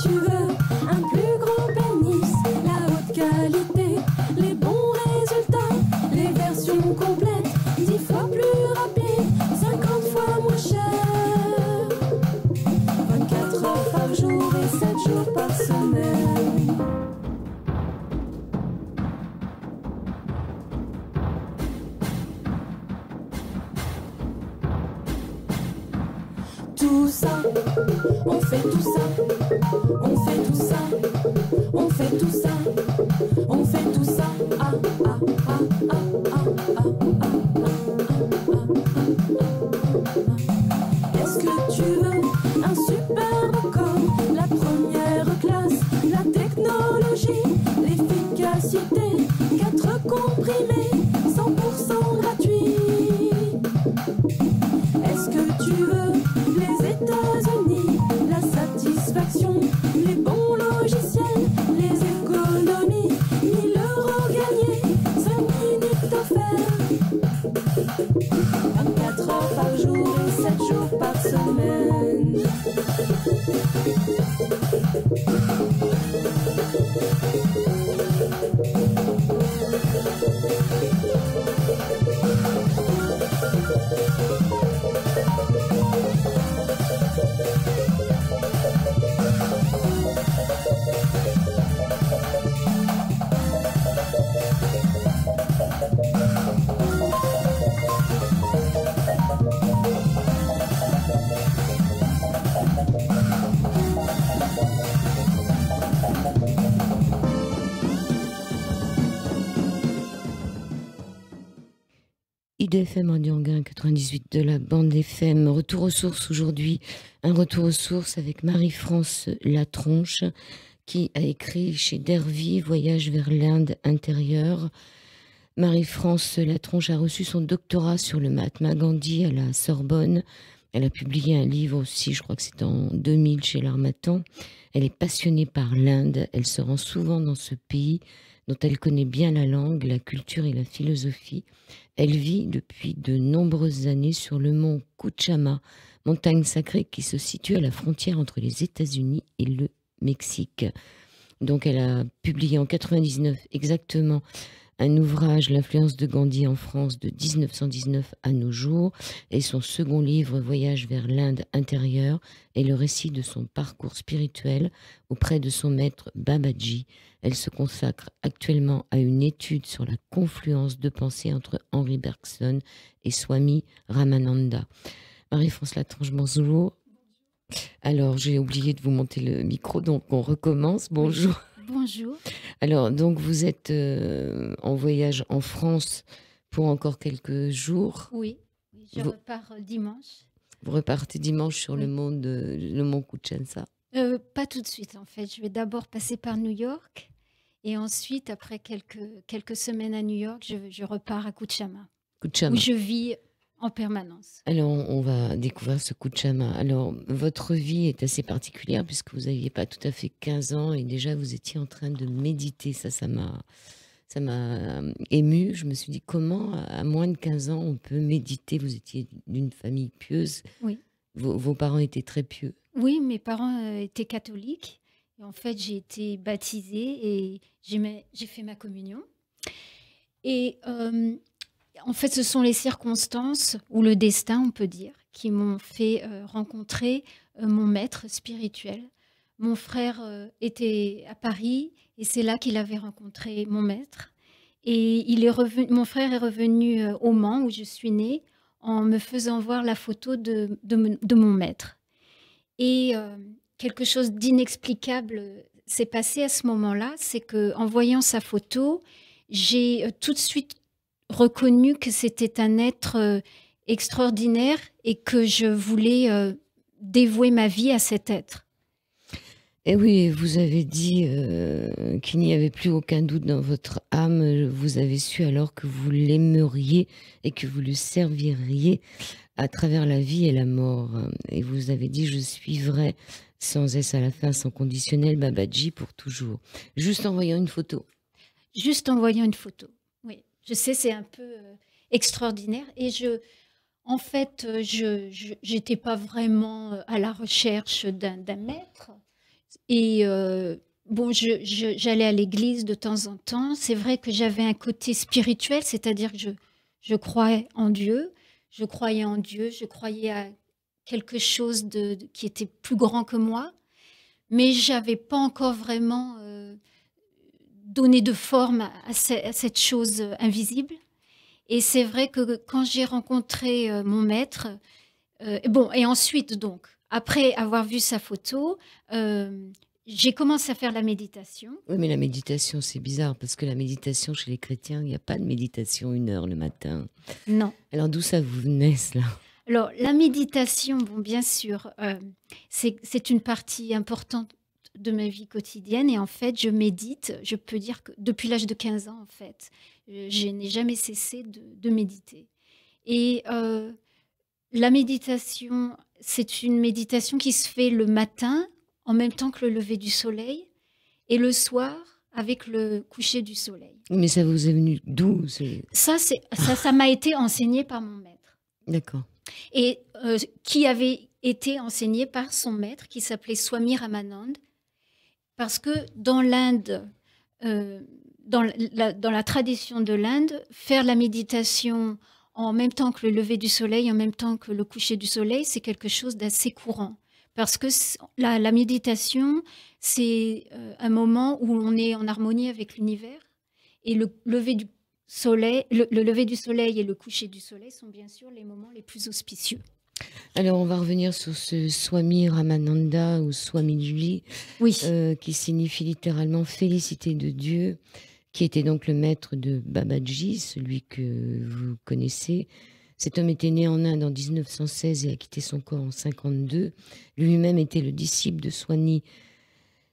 tu veux un plus grand pénis, la haute qualité, les bons résultats, les versions complètes, 10 fois plus rapide, 50 fois moins cher. 24 heures par jour et 7 jours par semaine. Tout ça, on fait tout ça, on fait tout ça, on fait tout ça, on fait tout ça, ah ah ah ah ah ah ah. Est-ce que tu veux un superbe corps, la première classe, la technologie, l'efficacité, 4 comprimés, 100% gratuit? Est-ce que tu veux les États-Unis, la satisfaction, les bons logiciels, les économies, 1000 € gagnés, 5 minutes offertes, 24 heures par jour et 7 jours par semaine. IDFM Radio Anguin 98 de la bande FM. Retour aux sources aujourd'hui. Un retour aux sources avec Marie-France Latronche qui a écrit chez Dervy Voyage vers l'Inde intérieure. Marie-France Latronche a reçu son doctorat sur le Mahatma Gandhi à la Sorbonne. Elle a publié un livre aussi, je crois que c'est en 2000 chez l'Harmattan. Elle est passionnée par l'Inde. Elle se rend souvent dans ce pays dont elle connaît bien la langue, la culture et la philosophie. Elle vit depuis de nombreuses années sur le mont Kuchama, montagne sacrée qui se situe à la frontière entre les États-Unis et le Mexique. Donc elle a publié en 99 exactement un ouvrage, L'influence de Gandhi en France de 1919 à nos jours, et son second livre, Voyage vers l'Inde intérieure, est le récit de son parcours spirituel auprès de son maître Babaji. Elle se consacre actuellement à une étude sur la confluence de pensée entre Henri Bergson et Swami Ramananda. Marie-France Latronche, bonjour. Alors, j'ai oublié de vous monter le micro, donc on recommence. Bonjour. Bonjour. Alors, donc vous êtes en voyage en France pour encore quelques jours. Oui, je repars dimanche. Vous repartez dimanche sur le mont Kuchansa. Pas tout de suite, en fait. Je vais d'abord passer par New York et ensuite, après quelques semaines à New York, je repars à Kuchama, où je vis en permanence. Alors, on va découvrir ce Kuchama. Alors, votre vie est assez particulière puisque vous n'aviez pas tout à fait 15 ans et déjà vous étiez en train de méditer. Ça m'a émue. Je me suis dit, comment, à moins de 15 ans, on peut méditer? Vous étiez d'une famille pieuse. Oui. Vos parents étaient très pieux. Oui, mes parents étaient catholiques. Et en fait, j'ai été baptisée et j'ai fait ma communion. Et en fait, ce sont les circonstances ou le destin, on peut dire, qui m'ont fait rencontrer mon maître spirituel. Mon frère était à Paris et c'est là qu'il avait rencontré mon maître. Et mon frère est revenu au Mans, où je suis née, en me faisant voir la photo de mon maître. Et quelque chose d'inexplicable s'est passé à ce moment-là, c'est qu'en voyant sa photo, j'ai tout de suite reconnu que c'était un être extraordinaire et que je voulais dévouer ma vie à cet être. Et oui, vous avez dit qu'il n'y avait plus aucun doute dans votre âme. Vous avez su alors que vous l'aimeriez et que vous le serviriez à travers la vie et la mort. Et vous avez dit, je suivrai sans S à la fin, sans conditionnel, Babaji pour toujours. Juste en voyant une photo. Juste en voyant une photo, oui. Je sais, c'est un peu extraordinaire. Et en fait, je n'étais pas vraiment à la recherche d'un maître. Et bon, j'allais à l'église de temps en temps. C'est vrai que j'avais un côté spirituel, c'est-à-dire que je croyais en Dieu. Je croyais en Dieu, je croyais à quelque chose qui était plus grand que moi. Mais je n'avais pas encore vraiment donné de forme à cette chose invisible. Et c'est vrai que quand j'ai rencontré mon maître, bon, et ensuite, donc, après avoir vu sa photo, j'ai commencé à faire la méditation. Oui, mais la méditation, c'est bizarre, parce que la méditation, chez les chrétiens, il n'y a pas de méditation 1 heure le matin. Non. Alors, d'où ça vous venait, cela? Alors, la méditation, bon, bien sûr, c'est une partie importante de ma vie quotidienne. Et en fait, je médite, je peux dire que depuis l'âge de 15 ans, en fait, je n'ai jamais cessé de méditer. Et la méditation, c'est une méditation qui se fait le matin, en même temps que le lever du soleil, et le soir, avec le coucher du soleil. Mais ça vous est venu d'où? Ça m'a été enseigné par mon maître. D'accord. Et qui avait été enseigné par son maître, qui s'appelait Swami Ramanand, parce que dans l'Inde, dans la tradition de l'Inde, faire la méditation en même temps que le lever du soleil, en même temps que le coucher du soleil, c'est quelque chose d'assez courant. Parce que la méditation, c'est un moment où on est en harmonie avec l'univers. Et le lever du soleil, le lever du soleil et le coucher du soleil sont bien sûr les moments les plus auspicieux. Alors, on va revenir sur ce Swami Ramananda ou Swamiji, Oui. Qui signifie littéralement félicité de Dieu, qui était donc le maître de Babaji, celui que vous connaissez. Cet homme était né en Inde en 1916 et a quitté son corps en 1952. Lui-même était le disciple de Swami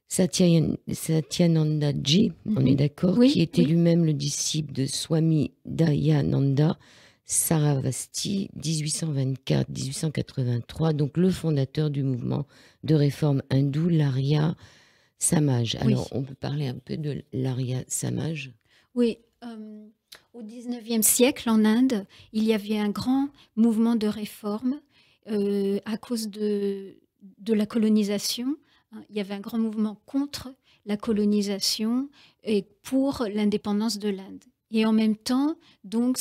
Satyanandaji, on est d'accord, Oui, qui était oui. lui-même le disciple de Swami Dayananda Sarasvati, 1824-1883, donc le fondateur du mouvement de réforme hindou, l'Arya Samaj. Alors, on peut parler un peu de l'Arya Samaj? Oui, au XIXe siècle, en Inde, il y avait un grand mouvement de réforme à cause de la colonisation. Il y avait un grand mouvement contre la colonisation et pour l'indépendance de l'Inde. Et en même temps, donc,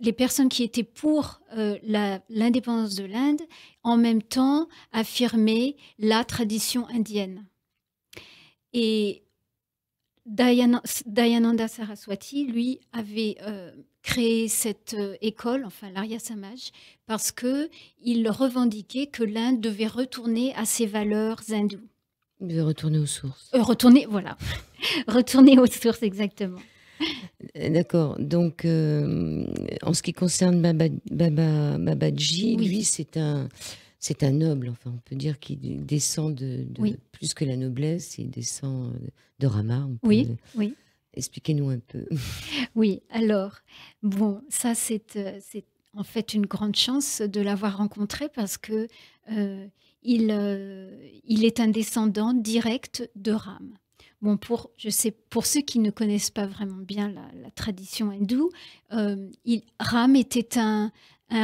les personnes qui étaient pour l'indépendance de l'Inde, en même temps, affirmaient la tradition indienne. Et Dayananda Saraswati, lui, avait créé cette école, enfin l'Arya Samaj, parce qu'il revendiquait que l'Inde devait retourner à ses valeurs hindoues. Il devait retourner aux sources. Retourner aux sources, exactement. D'accord. Donc, en ce qui concerne Babaji, Oui. lui, c'est un noble. Enfin, on peut dire qu'il descend de Oui. plus que la noblesse, il descend de Rama. Oui. Expliquez-nous un peu. Oui, alors, bon, ça, c'est en fait une grande chance de l'avoir rencontré parce que il est un descendant direct de Ram. Bon, pour ceux qui ne connaissent pas vraiment bien la tradition hindoue, Ram était un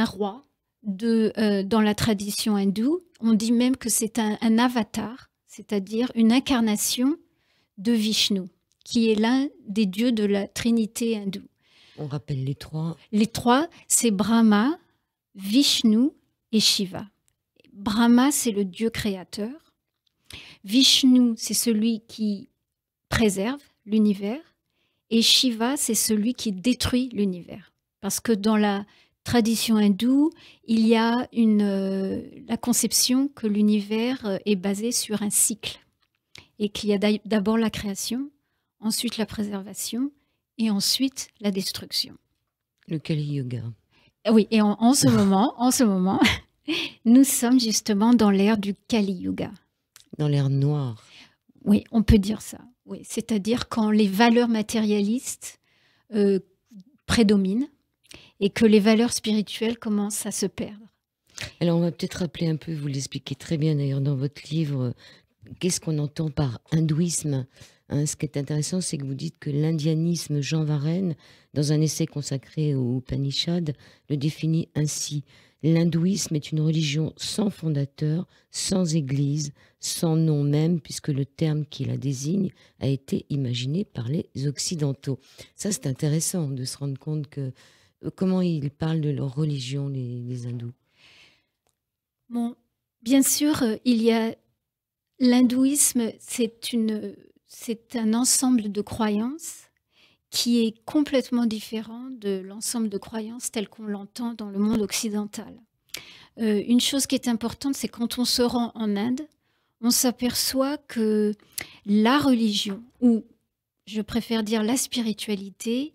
roi dans la tradition hindoue. On dit même que c'est un avatar, c'est-à-dire une incarnation de Vishnu, qui est l'un des dieux de la trinité hindoue. On rappelle les trois. Les trois, c'est Brahma, Vishnu et Shiva. Brahma, c'est le dieu créateur. Vishnu, c'est celui qui préserve l'univers. Et Shiva, c'est celui qui détruit l'univers. Parce que dans la tradition hindoue, il y a la conception que l'univers est basé sur un cycle. Et qu'il y a d'abord la création, ensuite la préservation et ensuite la destruction. Le Kali Yuga. Oui, et en ce moment, nous sommes justement dans l'ère du Kali Yuga. Dans l'ère noire. Oui, on peut dire ça. Oui, c'est-à-dire quand les valeurs matérialistes prédominent et que les valeurs spirituelles commencent à se perdre. Alors, on va peut-être rappeler un peu, vous l'expliquez très bien d'ailleurs dans votre livre, qu'est-ce qu'on entend par hindouisme, hein? Ce qui est intéressant, c'est que vous dites que l'indianisme, Jean Varenne, dans un essai consacré au Upanishad, le définit ainsi. L'hindouisme est une religion sans fondateur, sans église, sans nom même, puisque le terme qui la désigne a été imaginé par les Occidentaux. Ça, c'est intéressant de se rendre compte que comment ils parlent de leur religion, les hindous. Bon, bien sûr, il y a l'hindouisme, c'est un ensemble de croyances qui est complètement différent de l'ensemble de croyances tel qu'on l'entend dans le monde occidental. Une chose qui est importante, c'est quand on se rend en Inde, on s'aperçoit que la religion, ou je préfère dire la spiritualité,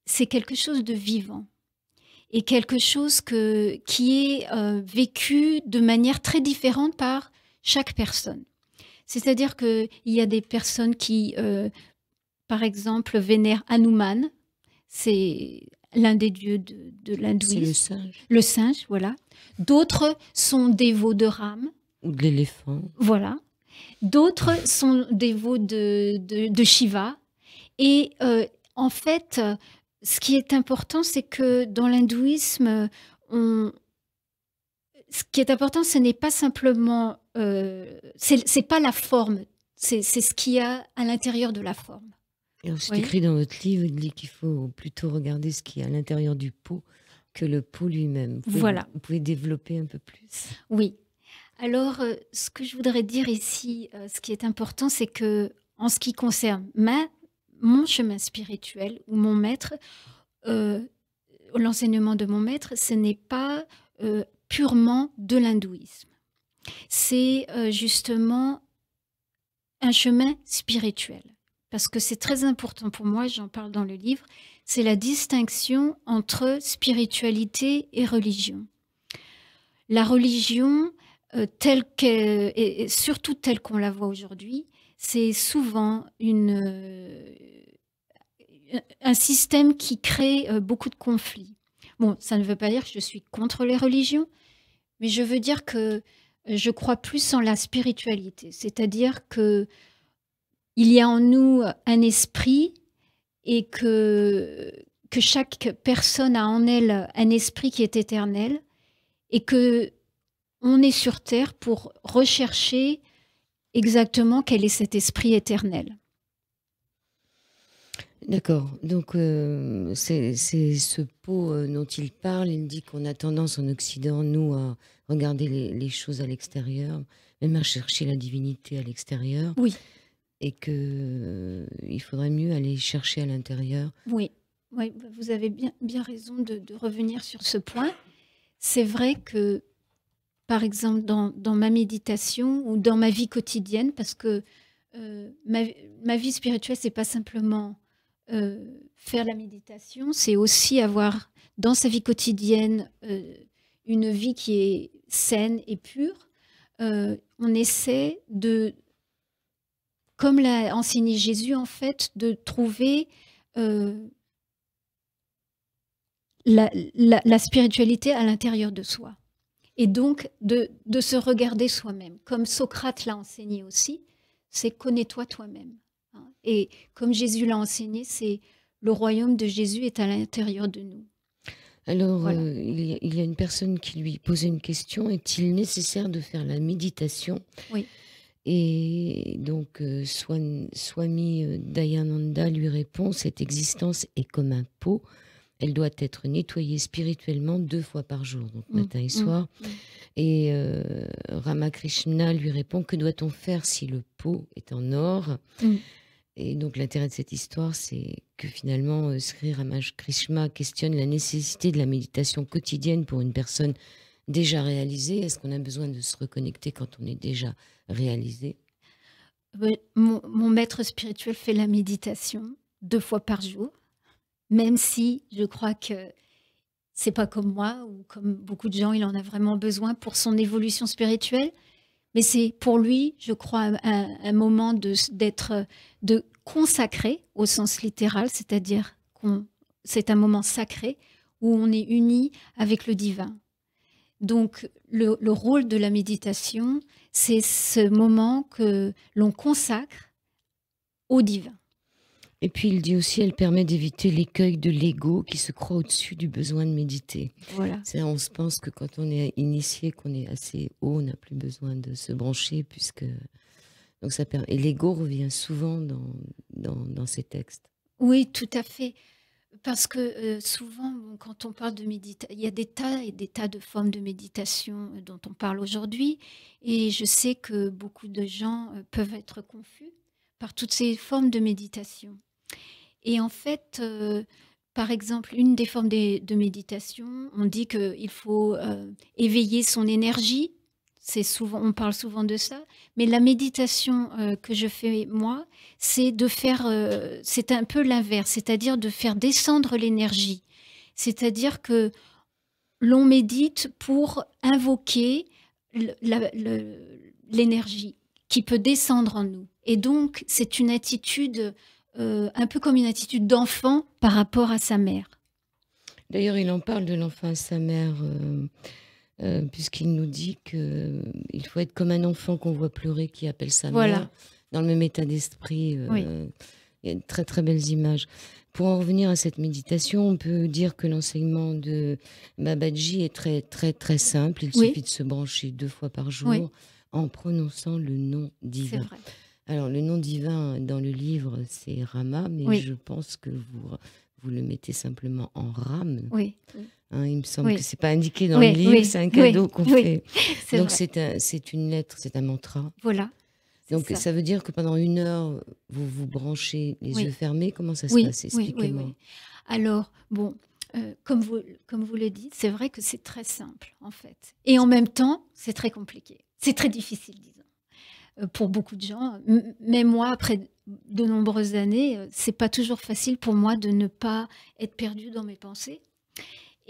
c'est quelque chose de vivant et quelque chose qui est vécu de manière très différente par chaque personne. C'est-à-dire qu'il y a des personnes qui, par exemple, vénèrent Hanuman, c'est l'un des dieux de l'hindouisme. C'est le singe. Le singe, voilà. D'autres sont dévots de Ram. Ou de l'éléphant. Voilà. D'autres sont dévots de Shiva. Et en fait, ce qui est important, c'est que dans l'hindouisme, ce qui est important, ce n'est pas simplement... c'est pas la forme, c'est ce qu'il y a à l'intérieur de la forme. C'est écrit dans votre livre, il dit qu'il faut plutôt regarder ce qui est à l'intérieur du pot que le pot lui-même. Voilà. Vous pouvez développer un peu plus. Oui. Alors, ce que je voudrais dire ici, ce qui est important, c'est que en ce qui concerne mon chemin spirituel ou mon maître, l'enseignement de mon maître, ce n'est pas purement de l'hindouisme. C'est justement un chemin spirituel. Parce que c'est très important pour moi, j'en parle dans le livre, c'est la distinction entre spiritualité et religion. La religion, telle qu'elle, et surtout telle qu'on la voit aujourd'hui, c'est souvent un système qui crée beaucoup de conflits. Bon, ça ne veut pas dire que je suis contre les religions, mais je veux dire que je crois plus en la spiritualité, c'est-à-dire que il y a en nous un esprit et que chaque personne a en elle un esprit qui est éternel et que on est sur Terre pour rechercher exactement quel est cet esprit éternel. D'accord. Donc, c'est ce pot dont il parle. Il dit qu'on a tendance en Occident, nous, à regarder les choses à l'extérieur, même à chercher la divinité à l'extérieur. Oui. Et qu'il faudrait mieux aller chercher à l'intérieur. Oui, oui, vous avez bien raison de revenir sur ce point. C'est vrai que, par exemple, dans ma méditation ou dans ma vie quotidienne, parce que ma vie spirituelle, c'est pas simplement faire la méditation, c'est aussi avoir dans sa vie quotidienne une vie qui est saine et pure. On essaie de... Comme l'a enseigné Jésus, en fait, de trouver la spiritualité à l'intérieur de soi. Et donc, de se regarder soi-même. Comme Socrate l'a enseigné aussi, c'est connais-toi toi-même. Et comme Jésus l'a enseigné, c'est le royaume de Jésus est à l'intérieur de nous. Alors, Voilà. il y a une personne qui lui posait une question. Est-il nécessaire de faire la méditation ? Oui. Et donc, Swami Dayananda lui répond, cette existence est comme un pot, elle doit être nettoyée spirituellement 2 fois par jour, donc matin et soir. Et Ramakrishna lui répond, que doit-on faire si le pot est en or ? Et donc l'intérêt de cette histoire, c'est que finalement, Sri Ramakrishna questionne la nécessité de la méditation quotidienne pour une personne déjà réalisée. Est-ce qu'on a besoin de se reconnecter quand on est déjà réalisé ? Mon maître spirituel fait la méditation 2 fois par jour, même si je crois que c'est pas comme moi ou comme beaucoup de gens, il en a vraiment besoin pour son évolution spirituelle. Mais c'est pour lui, je crois, un moment de consacrer au sens littéral, c'est-à-dire c'est un moment sacré où on est uni avec le divin. Donc, le rôle de la méditation, c'est ce moment que l'on consacre au divin. Et puis il dit aussi, elle permet d'éviter l'écueil de l'ego qui se croit au-dessus du besoin de méditer. Voilà. On se pense que quand on est initié, qu'on est assez haut, on n'a plus besoin de se brancher, puisque... Donc ça permet... Et l'ego revient souvent dans ces textes. Oui, tout à fait. Parce que souvent, bon, quand on parle de méditation, il y a des tas et des tas de formes de méditation dont on parle aujourd'hui. Et je sais que beaucoup de gens peuvent être confus par toutes ces formes de méditation. Et en fait, par exemple, une des formes de méditation, on dit qu'il faut éveiller son énergie. On parle souvent de ça. Mais la méditation que je fais, moi, c'est de faire, c'est un peu l'inverse, c'est-à-dire de faire descendre l'énergie. C'est-à-dire que l'on médite pour invoquer l'énergie qui peut descendre en nous. Et donc, c'est une attitude, un peu comme une attitude d'enfant par rapport à sa mère. D'ailleurs, il en parle de l'enfant à sa mère, puisqu'il nous dit qu'il faut être comme un enfant qu'on voit pleurer, qui appelle sa mère, dans le même état d'esprit. Oui. Il y a de très très belles images. Pour en revenir à cette méditation, on peut dire que l'enseignement de Babaji est très très très simple. Il suffit de se brancher 2 fois par jour en prononçant le nom divin. C'est vrai. Alors le nom divin dans le livre, c'est Rama, mais je pense que vous le mettez simplement en Ram. Oui. Hein, il me semble que c'est pas indiqué dans le livre, c'est un cadeau qu'on fait. Donc c'est une lettre, c'est un mantra. Voilà. Donc ça veut dire que pendant 1 heure, vous vous branchez les yeux fermés. Comment ça se passe? Expliquez-moi. Alors, bon, comme vous le dites, c'est vrai que c'est très simple, en fait. Et en même temps, c'est très compliqué. C'est très difficile, disons, pour beaucoup de gens. Même moi, après de nombreuses années, c'est pas toujours facile pour moi de ne pas être perdue dans mes pensées.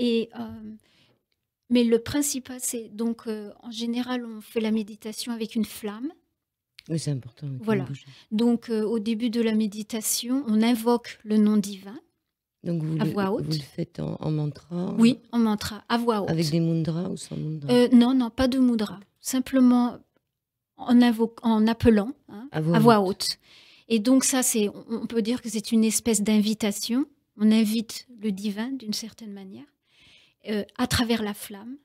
Mais le principal, c'est donc, en général, on fait la méditation avec une flamme. Oui, c'est important. Voilà. Donc, au début de la méditation, on invoque le nom divin. Donc, à voix haute. Vous le faites en mantra? Oui, en mantra, à voix haute. Avec des mudras ou sans mudras? Non, pas de mudra. Simplement en appelant à voix haute. Et donc, ça, on peut dire que c'est une espèce d'invitation. On invite le divin d'une certaine manière à travers la flamme.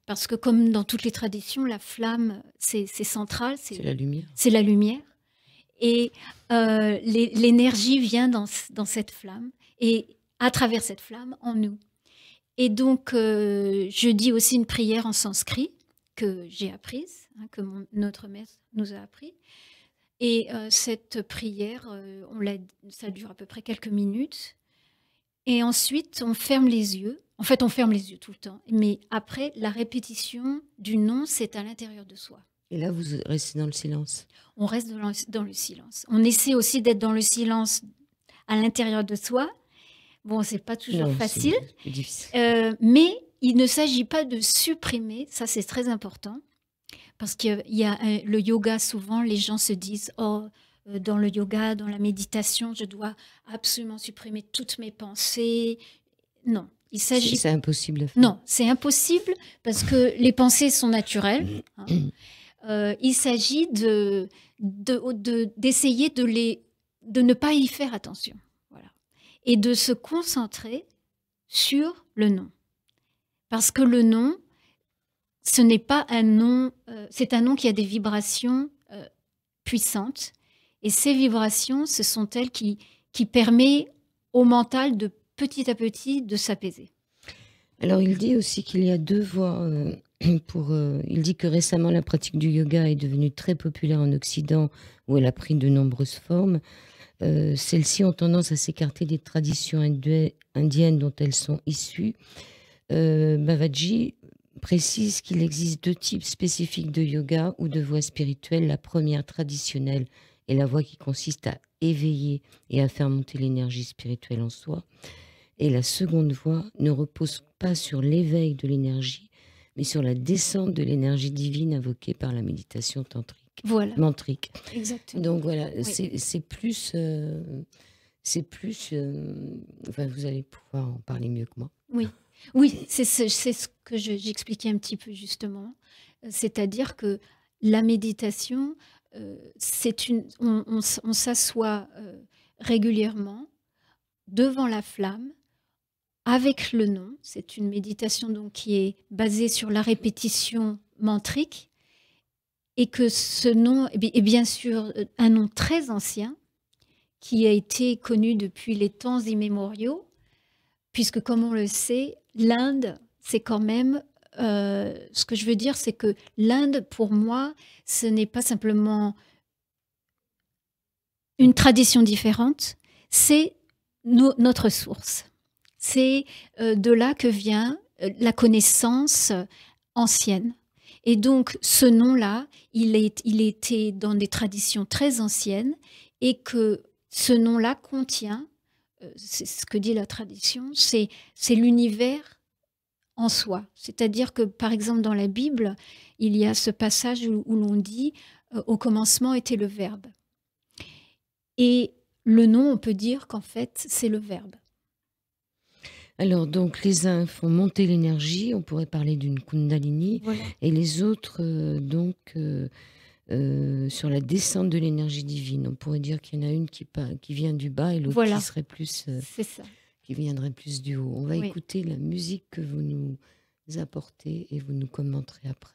Parce que comme dans toutes les traditions, la flamme, c'est central. C'est la lumière. C'est la lumière. Et l'énergie vient dans cette flamme et à travers cette flamme en nous. Et donc, je dis aussi une prière en sanskrit que j'ai apprise, que notre maître nous a appris. Et cette prière, ça dure à peu près quelques minutes. Et ensuite, on ferme les yeux. En fait, on ferme les yeux tout le temps. Mais après, la répétition du nom, c'est à l'intérieur de soi. Et là, vous restez dans le silence. On reste dans le silence. On essaie aussi d'être dans le silence à l'intérieur de soi. Bon, c'est pas toujours facile. C'est difficile. Mais il ne s'agit pas de supprimer, ça c'est très important. Parce qu'il y a le yoga, souvent, les gens se disent « Oh, dans le yoga, dans la méditation, je dois absolument supprimer toutes mes pensées. » Non. C'est impossible à faire. Non, c'est impossible parce que les pensées sont naturelles. Il s'agit d'essayer de ne pas y faire attention. Voilà. Et de se concentrer sur le nom. Parce que le nom, ce n'est pas un nom, c'est un nom qui a des vibrations puissantes. Et ces vibrations, ce sont elles qui permettent au mental de petit à petit de s'apaiser. Alors, il dit aussi qu'il y a 2 voies il dit que récemment, la pratique du yoga est devenue très populaire en Occident, où elle a pris de nombreuses formes. Celles-ci ont tendance à s'écarter des traditions indiennes dont elles sont issues. Babaji précise qu'il existe 2 types spécifiques de yoga ou de voies spirituelles. La première, traditionnelle, est la voie qui consiste à éveiller et à faire monter l'énergie spirituelle en soi. Et la seconde voie ne repose pas sur l'éveil de l'énergie, mais sur la descente de l'énergie divine invoquée par la méditation tantrique, mantrique. Exactement. Donc voilà, c'est plus... enfin, vous allez pouvoir en parler mieux que moi. Oui, c'est ce que j'expliquais un petit peu justement. C'est-à-dire que la méditation, on s'assoit régulièrement devant la flamme avec le nom. C'est une méditation donc qui est basée sur la répétition mantrique et que ce nom est bien sûr un nom très ancien qui a été connu depuis les temps immémoriaux, puisque comme on le sait, l'Inde, c'est quand même, ce que je veux dire, c'est que l'Inde, pour moi, ce n'est pas simplement une tradition différente, c'est notre source. C'est de là que vient la connaissance ancienne. Et donc, ce nom-là, il était dans des traditions très anciennes et que ce nom-là contient, c'est ce que dit la tradition, c'est l'univers en soi. C'est-à-dire que, par exemple, dans la Bible, il y a ce passage où l'on dit au commencement était le Verbe. Et le nom, on peut dire qu'en fait, c'est le Verbe. Alors, donc, les uns font monter l'énergie, on pourrait parler d'une Kundalini, Voilà. et les autres, sur la descente de l'énergie divine. On pourrait dire qu'il y en a une qui vient du bas et l'autre Voilà. qui serait plus, C'est ça. qui viendrait plus du haut. On va Oui. écouter la musique que vous nous apportez et vous nous commenterez après.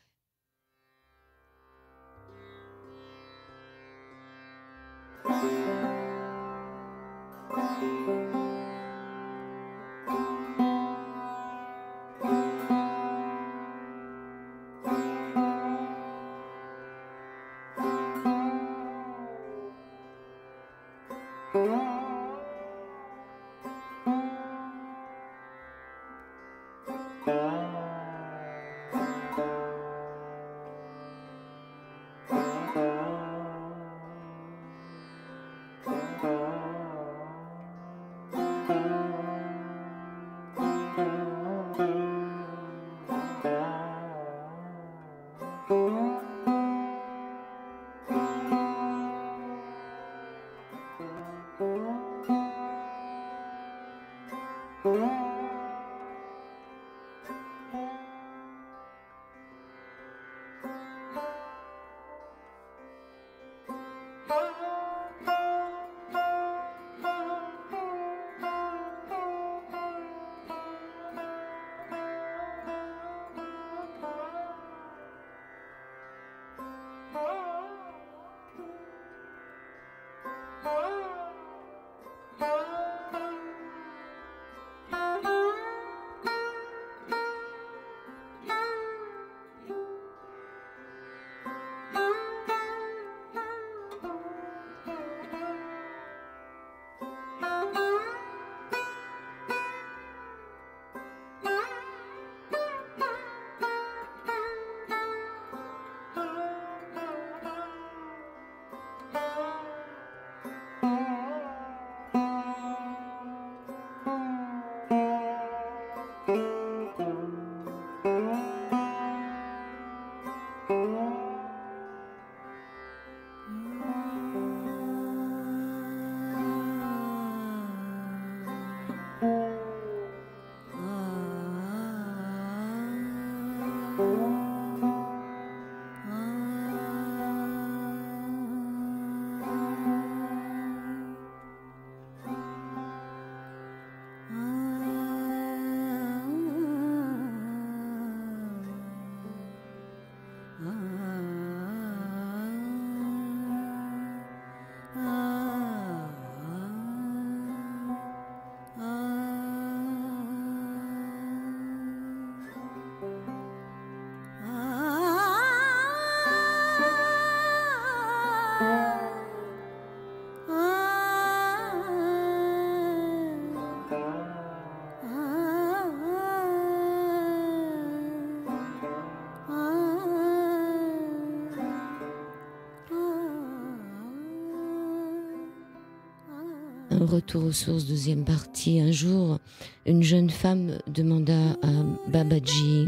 Retour aux sources, deuxième partie. Un jour, une jeune femme demanda à Babaji: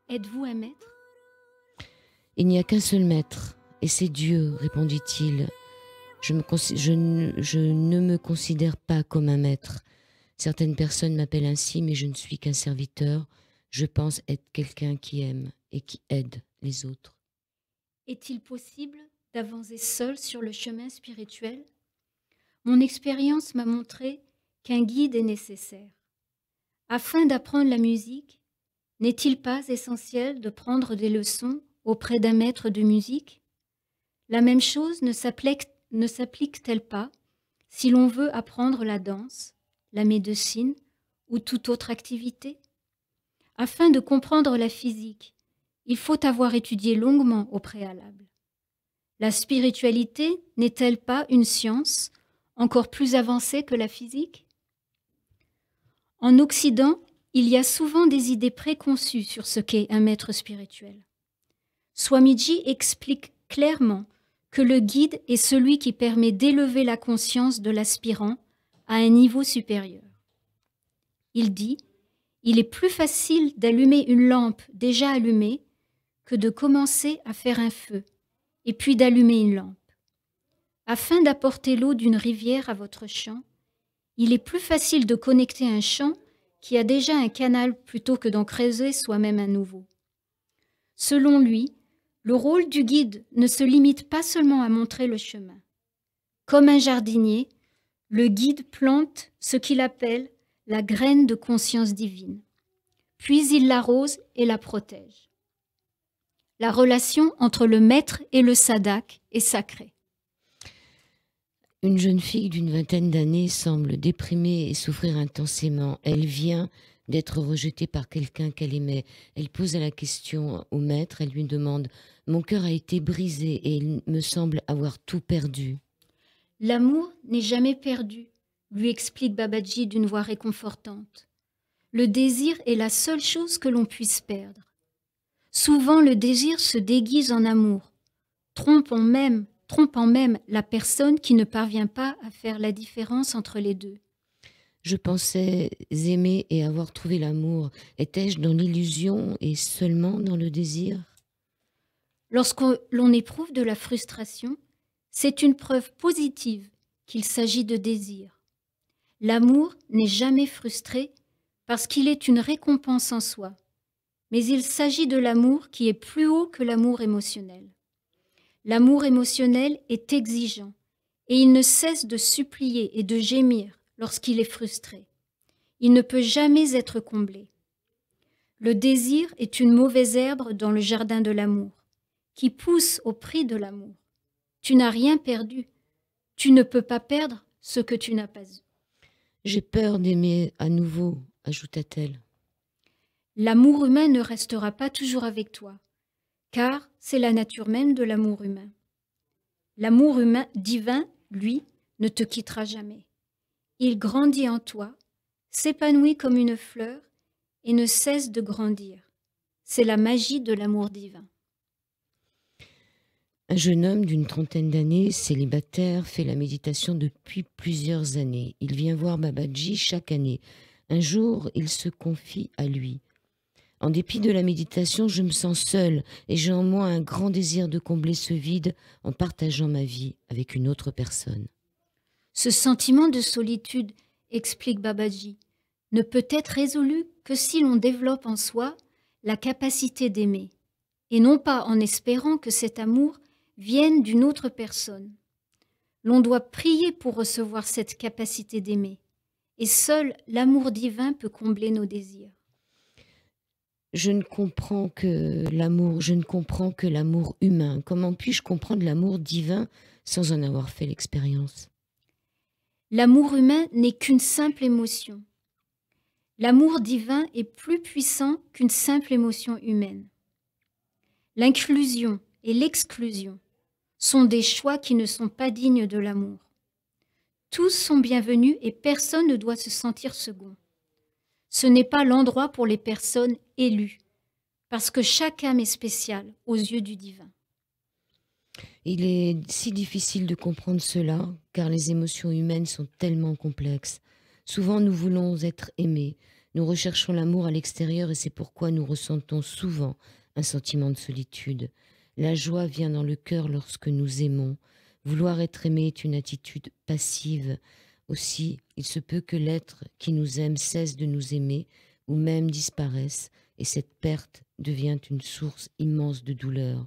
Êtes-vous un maître? Il n'y a qu'un seul maître, et c'est Dieu, répondit-il. Je ne me considère pas comme un maître. Certaines personnes m'appellent ainsi, mais je ne suis qu'un serviteur. Je pense être quelqu'un qui aime et qui aide les autres. Est-il possible d'avancer seul sur le chemin spirituel, mon expérience m'a montré qu'un guide est nécessaire. Afin d'apprendre la musique, n'est-il pas essentiel de prendre des leçons auprès d'un maître de musique? La même chose ne s'applique-t-elle pas si l'on veut apprendre la danse, la médecine ou toute autre activité? Afin de comprendre la physique, il faut avoir étudié longuement au préalable. La spiritualité n'est-elle pas une science encore plus avancée que la physique? En Occident, il y a souvent des idées préconçues sur ce qu'est un maître spirituel. Swamiji explique clairement que le guide est celui qui permet d'élever la conscience de l'aspirant à un niveau supérieur. Il dit « Il est plus facile d'allumer une lampe déjà allumée que de commencer à faire un feu, et puis d'allumer une lampe. Afin d'apporter l'eau d'une rivière à votre champ, il est plus facile de connecter un champ qui a déjà un canal plutôt que d'en creuser soi-même un nouveau. » Selon lui, le rôle du guide ne se limite pas seulement à montrer le chemin. Comme un jardinier, le guide plante ce qu'il appelle la graine de conscience divine. Puis il l'arrose et la protège. La relation entre le maître et le sadhak est sacrée. Une jeune fille d'une vingtaine d'années semble déprimée et souffrir intensément. Elle vient d'être rejetée par quelqu'un qu'elle aimait. Elle pose la question au maître, elle lui demande « Mon cœur a été brisé et il me semble avoir tout perdu. » L'amour n'est jamais perdu, lui explique Babaji d'une voix réconfortante. Le désir est la seule chose que l'on puisse perdre. Souvent, le désir se déguise en amour, trompant même la personne qui ne parvient pas à faire la différence entre les deux. Je pensais aimer et avoir trouvé l'amour. Étais-je dans l'illusion et seulement dans le désir? Lorsque l'on éprouve de la frustration, c'est une preuve positive qu'il s'agit de désir. L'amour n'est jamais frustré parce qu'il est une récompense en soi, mais il s'agit de l'amour qui est plus haut que l'amour émotionnel. L'amour émotionnel est exigeant et il ne cesse de supplier et de gémir lorsqu'il est frustré. Il ne peut jamais être comblé. Le désir est une mauvaise herbe dans le jardin de l'amour, qui pousse au prix de l'amour. Tu n'as rien perdu. Tu ne peux pas perdre ce que tu n'as pas eu. J'ai peur d'aimer à nouveau, ajouta-t-elle. L'amour humain ne restera pas toujours avec toi, car c'est la nature même de l'amour humain. L'amour humain divin, lui, ne te quittera jamais. Il grandit en toi, s'épanouit comme une fleur et ne cesse de grandir. C'est la magie de l'amour divin. Un jeune homme d'une trentaine d'années, célibataire, fait la méditation depuis plusieurs années. Il vient voir Babaji chaque année. Un jour, il se confie à lui. En dépit de la méditation, je me sens seul et j'ai en moi un grand désir de combler ce vide en partageant ma vie avec une autre personne. Ce sentiment de solitude, explique Babaji, ne peut être résolu que si l'on développe en soi la capacité d'aimer, et non pas en espérant que cet amour vienne d'une autre personne. L'on doit prier pour recevoir cette capacité d'aimer, et seul l'amour divin peut combler nos désirs. Je ne comprends que l'amour humain. Comment puis-je comprendre l'amour divin sans en avoir fait l'expérience? L'amour humain n'est qu'une simple émotion. L'amour divin est plus puissant qu'une simple émotion humaine. L'inclusion et l'exclusion sont des choix qui ne sont pas dignes de l'amour. Tous sont bienvenus et personne ne doit se sentir second. Ce n'est pas l'endroit pour les personnes élues, parce que chaque âme est spéciale aux yeux du divin. Il est si difficile de comprendre cela, car les émotions humaines sont tellement complexes. Souvent, nous voulons être aimés. Nous recherchons l'amour à l'extérieur et c'est pourquoi nous ressentons souvent un sentiment de solitude. La joie vient dans le cœur lorsque nous aimons. Vouloir être aimé est une attitude passive. Aussi, il se peut que l'être qui nous aime cesse de nous aimer ou même disparaisse, et cette perte devient une source immense de douleur.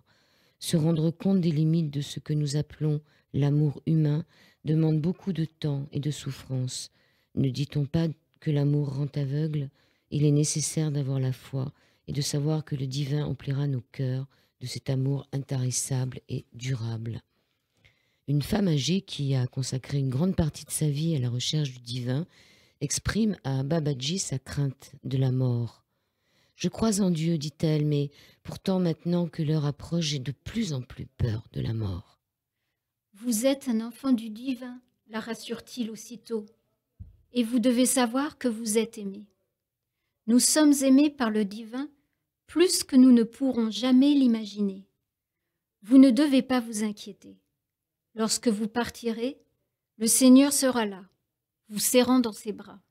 Se rendre compte des limites de ce que nous appelons l'amour humain demande beaucoup de temps et de souffrance. Ne dit-on pas que l'amour rend aveugle? Il est nécessaire d'avoir la foi et de savoir que le divin emplira nos cœurs de cet amour intarissable et durable. Une femme âgée qui a consacré une grande partie de sa vie à la recherche du divin exprime à Babaji sa crainte de la mort. « Je crois en Dieu, dit-elle, mais pourtant maintenant que l'heure approche, j'ai de plus en plus peur de la mort. » Vous êtes un enfant du divin, la rassure-t-il aussitôt, et vous devez savoir que vous êtes aimé. Nous sommes aimés par le divin plus que nous ne pourrons jamais l'imaginer. Vous ne devez pas vous inquiéter. Lorsque vous partirez, le Seigneur sera là, vous serrant dans ses bras.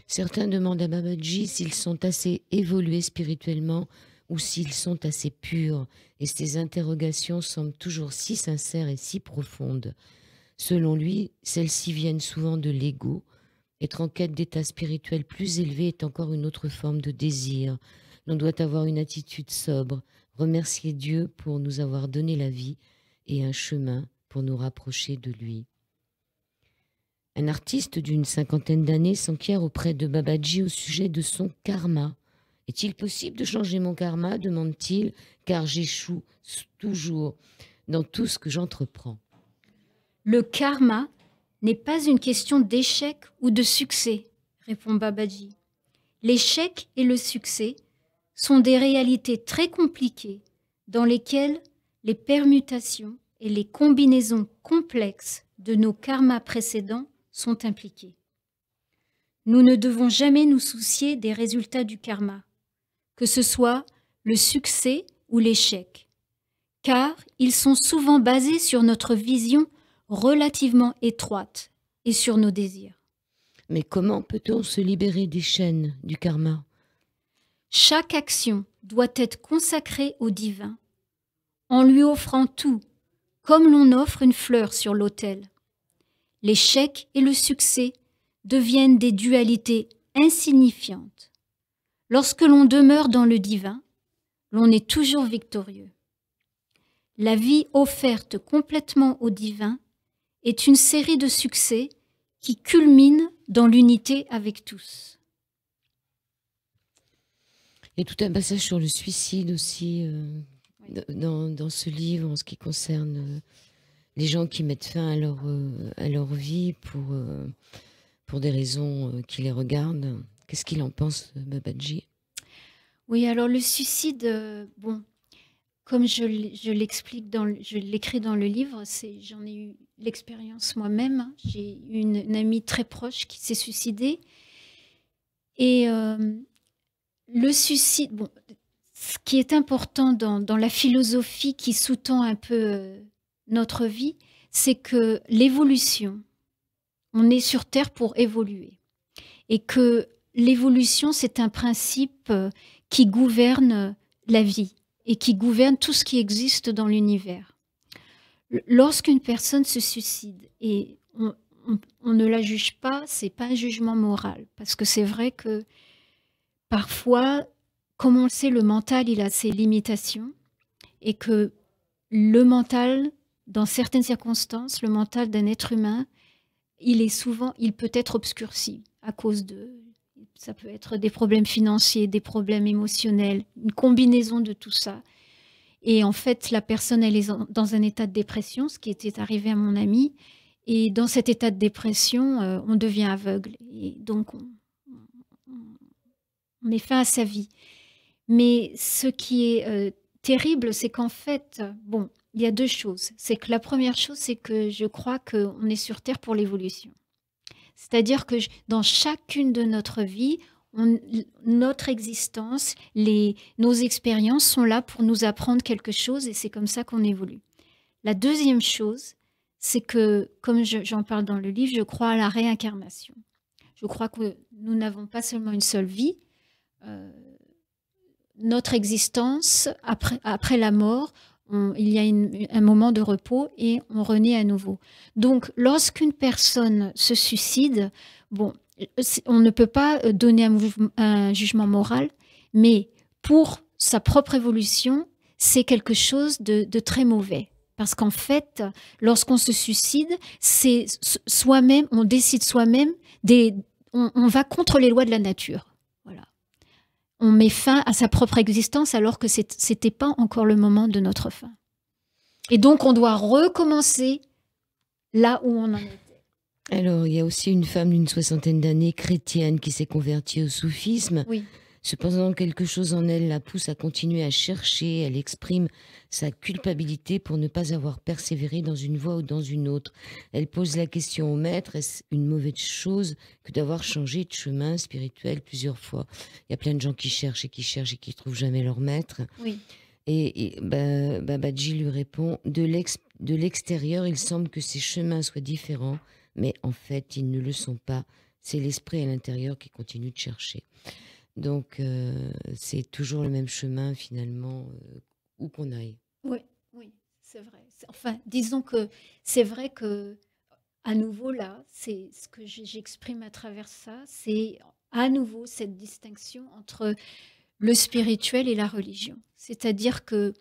Certains demandent à Babaji s'ils sont assez évolués spirituellement ou s'ils sont assez purs, et ces interrogations semblent toujours si sincères et si profondes. Selon lui, celles-ci viennent souvent de l'ego. Être en quête d'état spirituel plus élevé est encore une autre forme de désir. L'on doit avoir une attitude sobre, remercier Dieu pour nous avoir donné la vie et un chemin pour nous rapprocher de lui. Un artiste d'une 50aine d'années s'enquiert auprès de Babaji au sujet de son karma. « Est-il possible de changer mon karma ?» demande-t-il, « car j'échoue toujours dans tout ce que j'entreprends. » Le karma n'est pas une question d'échec ou de succès, répond Babaji. L'échec et le succès sont des réalités très compliquées dans lesquelles les permutations et les combinaisons complexes de nos karmas précédents sont impliquées. Nous ne devons jamais nous soucier des résultats du karma, que ce soit le succès ou l'échec, car ils sont souvent basés sur notre vision relativement étroite et sur nos désirs. Mais comment peut-on se libérer des chaînes du karma? Chaque action doit être consacrée au divin, en lui offrant tout, comme l'on offre une fleur sur l'autel. L'échec et le succès deviennent des dualités insignifiantes. Lorsque l'on demeure dans le divin, l'on est toujours victorieux. La vie offerte complètement au divin est une série de succès qui culmine dans l'unité avec tous. Il y a tout un passage sur le suicide aussi dans ce livre en ce qui concerne les gens qui mettent fin à leur vie pour des raisons qui les regardent. Qu'est-ce qu'il en pense, Babaji? Oui, alors le suicide, bon, comme je l'écris dans le livre, j'en ai eu l'expérience moi-même. J'ai eu une amie très proche qui s'est suicidée. Et le suicide, bon, ce qui est important dans la philosophie qui sous-tend un peu notre vie, c'est que l'évolution, on est sur Terre pour évoluer. Et que l'évolution, c'est un principe qui gouverne la vie et qui gouverne tout ce qui existe dans l'univers. Lorsqu'une personne se suicide, et on ne la juge pas, c'est pas un jugement moral, parce que c'est vrai que parfois, comme on le sait, le mental, il a ses limitations, et que le mental, dans certaines circonstances, le mental d'un être humain, il peut être obscurci à cause ça peut être des problèmes financiers, des problèmes émotionnels, une combinaison de tout ça. Et en fait, la personne, elle est dans un état de dépression, ce qui était arrivé à mon amie. Et dans cet état de dépression, on devient aveugle. Et donc, on met fin à sa vie. Mais ce qui est terrible, c'est qu'en fait, bon, il y a deux choses. C'est que la première chose, c'est que je crois qu'on est sur Terre pour l'évolution. C'est-à-dire que dans chacune de notre vie, notre existence, nos expériences sont là pour nous apprendre quelque chose et c'est comme ça qu'on évolue. La deuxième chose, c'est que, comme j'en parle dans le livre, je crois à la réincarnation. Je crois que nous n'avons pas seulement une seule vie. Notre existence, après la mort, il y a un moment de repos et on renaît à nouveau. Donc, lorsqu'une personne se suicide, bon, on ne peut pas donner un jugement moral, mais pour sa propre évolution, c'est quelque chose de très mauvais. Parce qu'en fait, lorsqu'on se suicide, c'est soi-même, on décide soi-même, on va contre les lois de la nature. Voilà. On met fin à sa propre existence alors que c'était pas encore le moment de notre fin. Et donc, on doit recommencer là où on en était. Alors, il y a aussi une femme d'une 60aine d'années, chrétienne, qui s'est convertie au soufisme. Oui. Cependant, quelque chose en elle la pousse à continuer à chercher. Elle exprime sa culpabilité pour ne pas avoir persévéré dans une voie ou dans une autre. Elle pose la question au maître, est-ce une mauvaise chose que d'avoir changé de chemin spirituel plusieurs fois? Il y a plein de gens qui cherchent et qui trouvent jamais leur maître. Oui. Et Babaji lui répond, de l'extérieur, il semble que ces chemins soient différents, mais en fait, ils ne le sont pas. C'est l'esprit à l'intérieur qui continue de chercher. Donc, c'est toujours le même chemin, finalement, où qu'on aille. Oui, oui, c'est vrai. Enfin, disons que c'est vrai que, à nouveau, là, c'est ce que j'exprime à travers ça, c'est à nouveau cette distinction entre le spirituel et la religion. C'est-à-dire que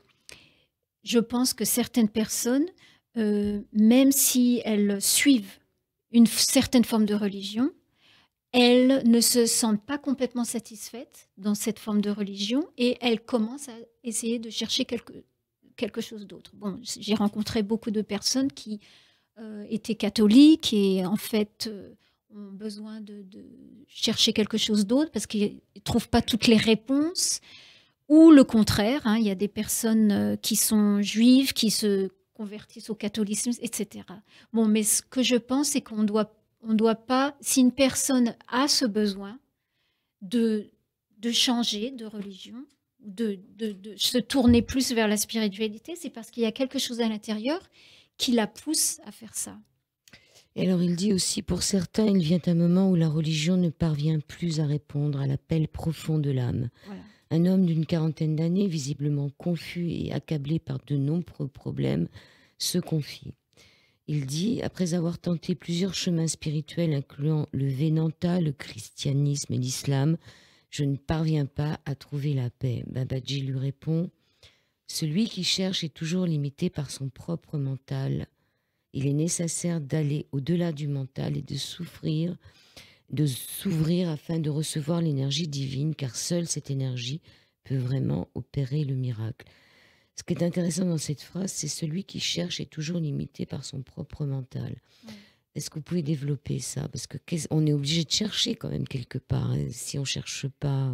je pense que certaines personnes, même si elles suivent une certaine forme de religion, elles ne se sentent pas complètement satisfaites dans cette forme de religion et elles commencent à essayer de chercher quelque chose d'autre. Bon, j'ai rencontré beaucoup de personnes qui étaient catholiques et en fait ont besoin de chercher quelque chose d'autre parce qu'ils ne trouvent pas toutes les réponses ou le contraire. Hein, il y a des personnes qui sont juives, qui se convertissent au catholicisme, etc. Bon, mais ce que je pense, c'est qu'on doit pas, si une personne a ce besoin de changer de religion, de se tourner plus vers la spiritualité, c'est parce qu'il y a quelque chose à l'intérieur qui la pousse à faire ça. Et alors il dit aussi, pour certains, il vient un moment où la religion ne parvient plus à répondre à l'appel profond de l'âme. Voilà. Un homme d'une 40aine d'années, visiblement confus et accablé par de nombreux problèmes, se confie. Il dit, après avoir tenté plusieurs chemins spirituels incluant le Vedanta, le christianisme et l'islam, je ne parviens pas à trouver la paix. Babaji lui répond, celui qui cherche est toujours limité par son propre mental. Il est nécessaire d'aller au-delà du mental et de s'ouvrir afin de recevoir l'énergie divine, car seule cette énergie peut vraiment opérer le miracle. Ce qui est intéressant dans cette phrase, c'est celui qui cherche est toujours limité par son propre mental. Ouais. Est-ce que vous pouvez développer ça? Parce qu'on est obligé de chercher quand même quelque part. Hein, si on ne cherche pas,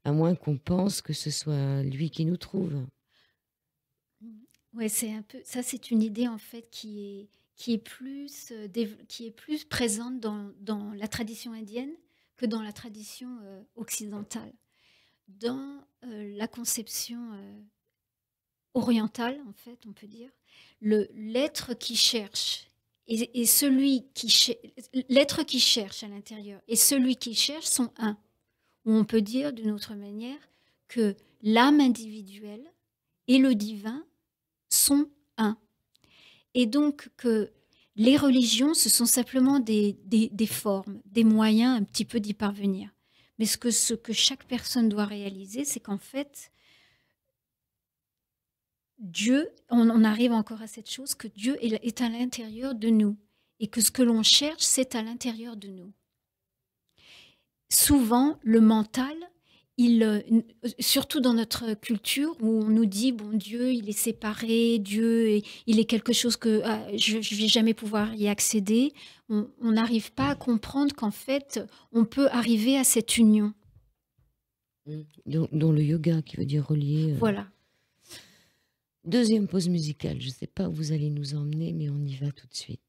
à moins qu'on pense que ce soit lui qui nous trouve. Oui, c'est un peu ça. C'est une idée en fait qui est plus présente dans la tradition indienne que dans la tradition occidentale. Dans la conception orientale, en fait, on peut dire, l'être qui cherche et celui qui l'être qui cherche à l'intérieur et celui qui cherche sont un. Ou on peut dire d'une autre manière que l'âme individuelle et le divin sont un. Et donc que les religions, ce sont simplement des formes, des moyens un petit peu d'y parvenir. Mais ce que chaque personne doit réaliser, c'est qu'en fait, Dieu, on arrive encore à cette chose, que Dieu est à l'intérieur de nous et que ce que l'on cherche, c'est à l'intérieur de nous. Souvent, le mental, surtout dans notre culture où on nous dit, bon, Dieu, il est séparé, Dieu, il est quelque chose que je ne vais jamais pouvoir y accéder, on n'arrive pas à comprendre qu'en fait, on peut arriver à cette union. Dans le yoga, qui veut dire relier. Voilà. Deuxième pause musicale. Je ne sais pas où vous allez nous emmener, mais on y va tout de suite.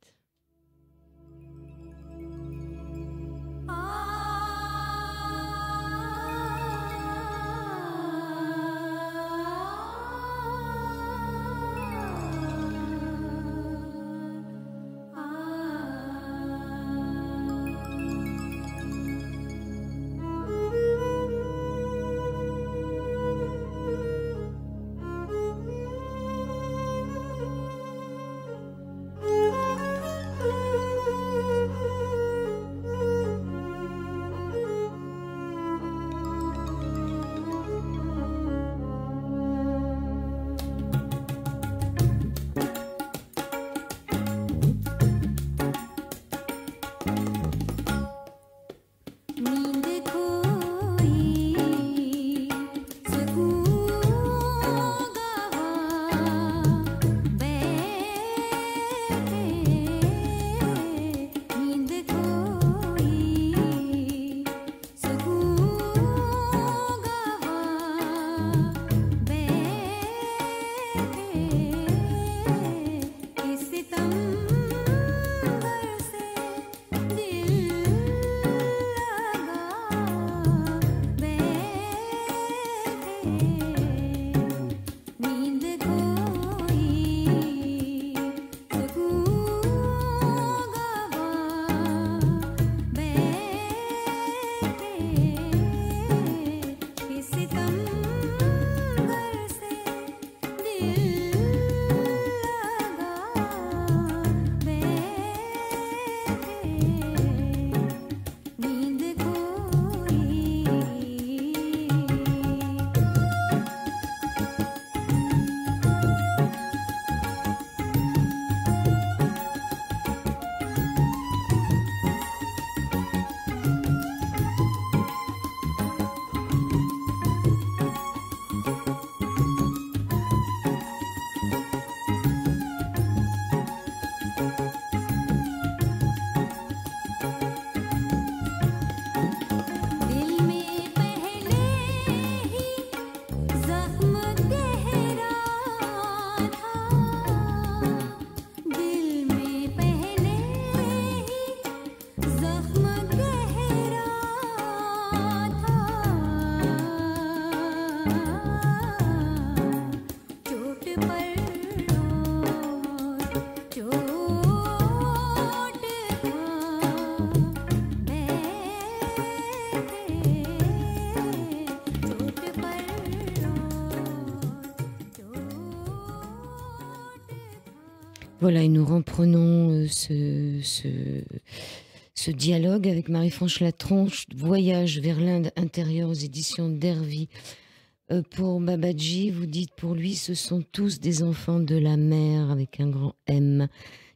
Voilà, et nous reprenons ce dialogue avec Marie-France Latronche, Voyage vers l'Inde intérieure aux éditions d'Hervy. Pour Babaji, vous dites, pour lui, ce sont tous des enfants de la mer avec un grand M.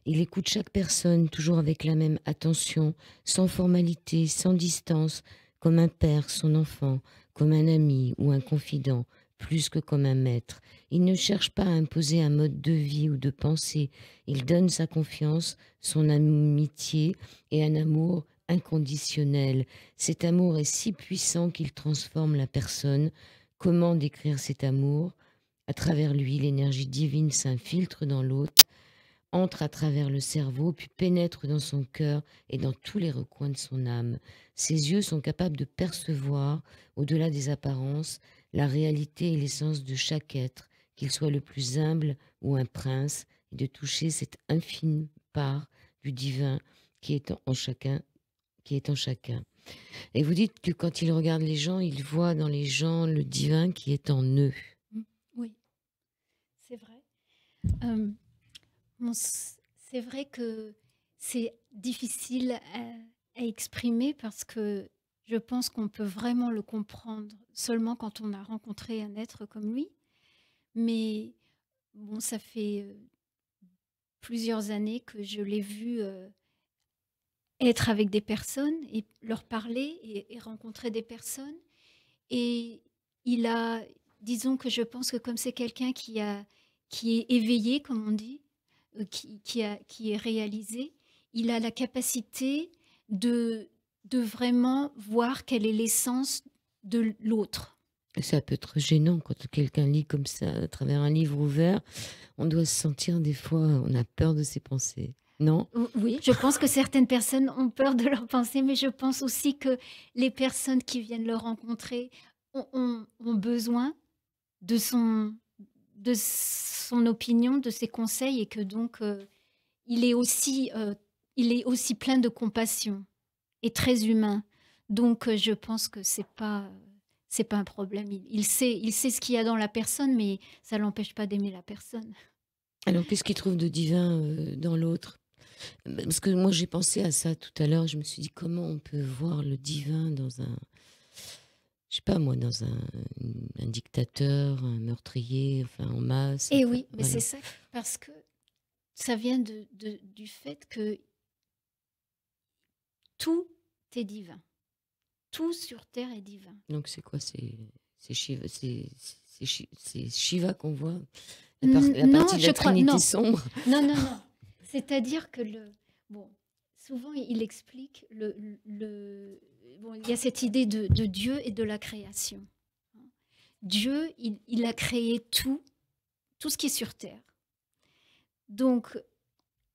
Il écoute chaque personne toujours avec la même attention, sans formalité, sans distance, comme un père son enfant, comme un ami ou un confident, plus que comme un maître. Il ne cherche pas à imposer un mode de vie ou de pensée. Il donne sa confiance, son amitié et un amour inconditionnel. Cet amour est si puissant qu'il transforme la personne. Comment décrire cet amour? À travers lui, l'énergie divine s'infiltre dans l'autre, entre à travers le cerveau, puis pénètre dans son cœur et dans tous les recoins de son âme. Ses yeux sont capables de percevoir, au-delà des apparences, la réalité et l'essence de chaque être, qu'il soit le plus humble ou un prince, et de toucher cette infime part du divin qui est en chacun, Et vous dites que quand il regarde les gens, il voit dans les gens le divin qui est en eux. Oui, c'est vrai. C'est vrai que c'est difficile à exprimer parce que je pense qu'on peut vraiment le comprendre seulement quand on a rencontré un être comme lui. Mais bon, ça fait plusieurs années que je l'ai vu être avec des personnes et leur parler et rencontrer des personnes. Et il a, disons que je pense que comme c'est quelqu'un qui est éveillé, comme on dit, qui est réalisé, il a la capacité de vraiment voir quelle est l'essence de l'autre. Ça peut être gênant quand quelqu'un lit comme ça à travers un livre ouvert. On doit se sentir des fois, on a peur de ses pensées. Non? Oui, je pense que certaines personnes ont peur de leurs pensées, mais je pense aussi que les personnes qui viennent le rencontrer ont besoin de son opinion, de ses conseils, et que donc il est aussi plein de compassion et très humain. Donc je pense que c'est pas un problème. Il sait ce qu'il y a dans la personne, mais ça l'empêche pas d'aimer la personne. Alors qu'est-ce qu'il trouve de divin dans l'autre? Parce que moi j'ai pensé à ça tout à l'heure. Je me suis dit comment on peut voir le divin dans un, je sais pas moi, dans un dictateur, un meurtrier, enfin en masse. Et enfin, oui, mais voilà. c'est ça, parce que ça vient du fait que tout est divin. Tout sur Terre est divin. Donc c'est quoi? C'est Shiva qu'on voit? La Non, partie de je la crois, Trinité non. sombre? Non. C'est-à-dire que souvent il explique il y a cette idée de Dieu et de la création. Dieu, il a créé tout ce qui est sur Terre. Donc,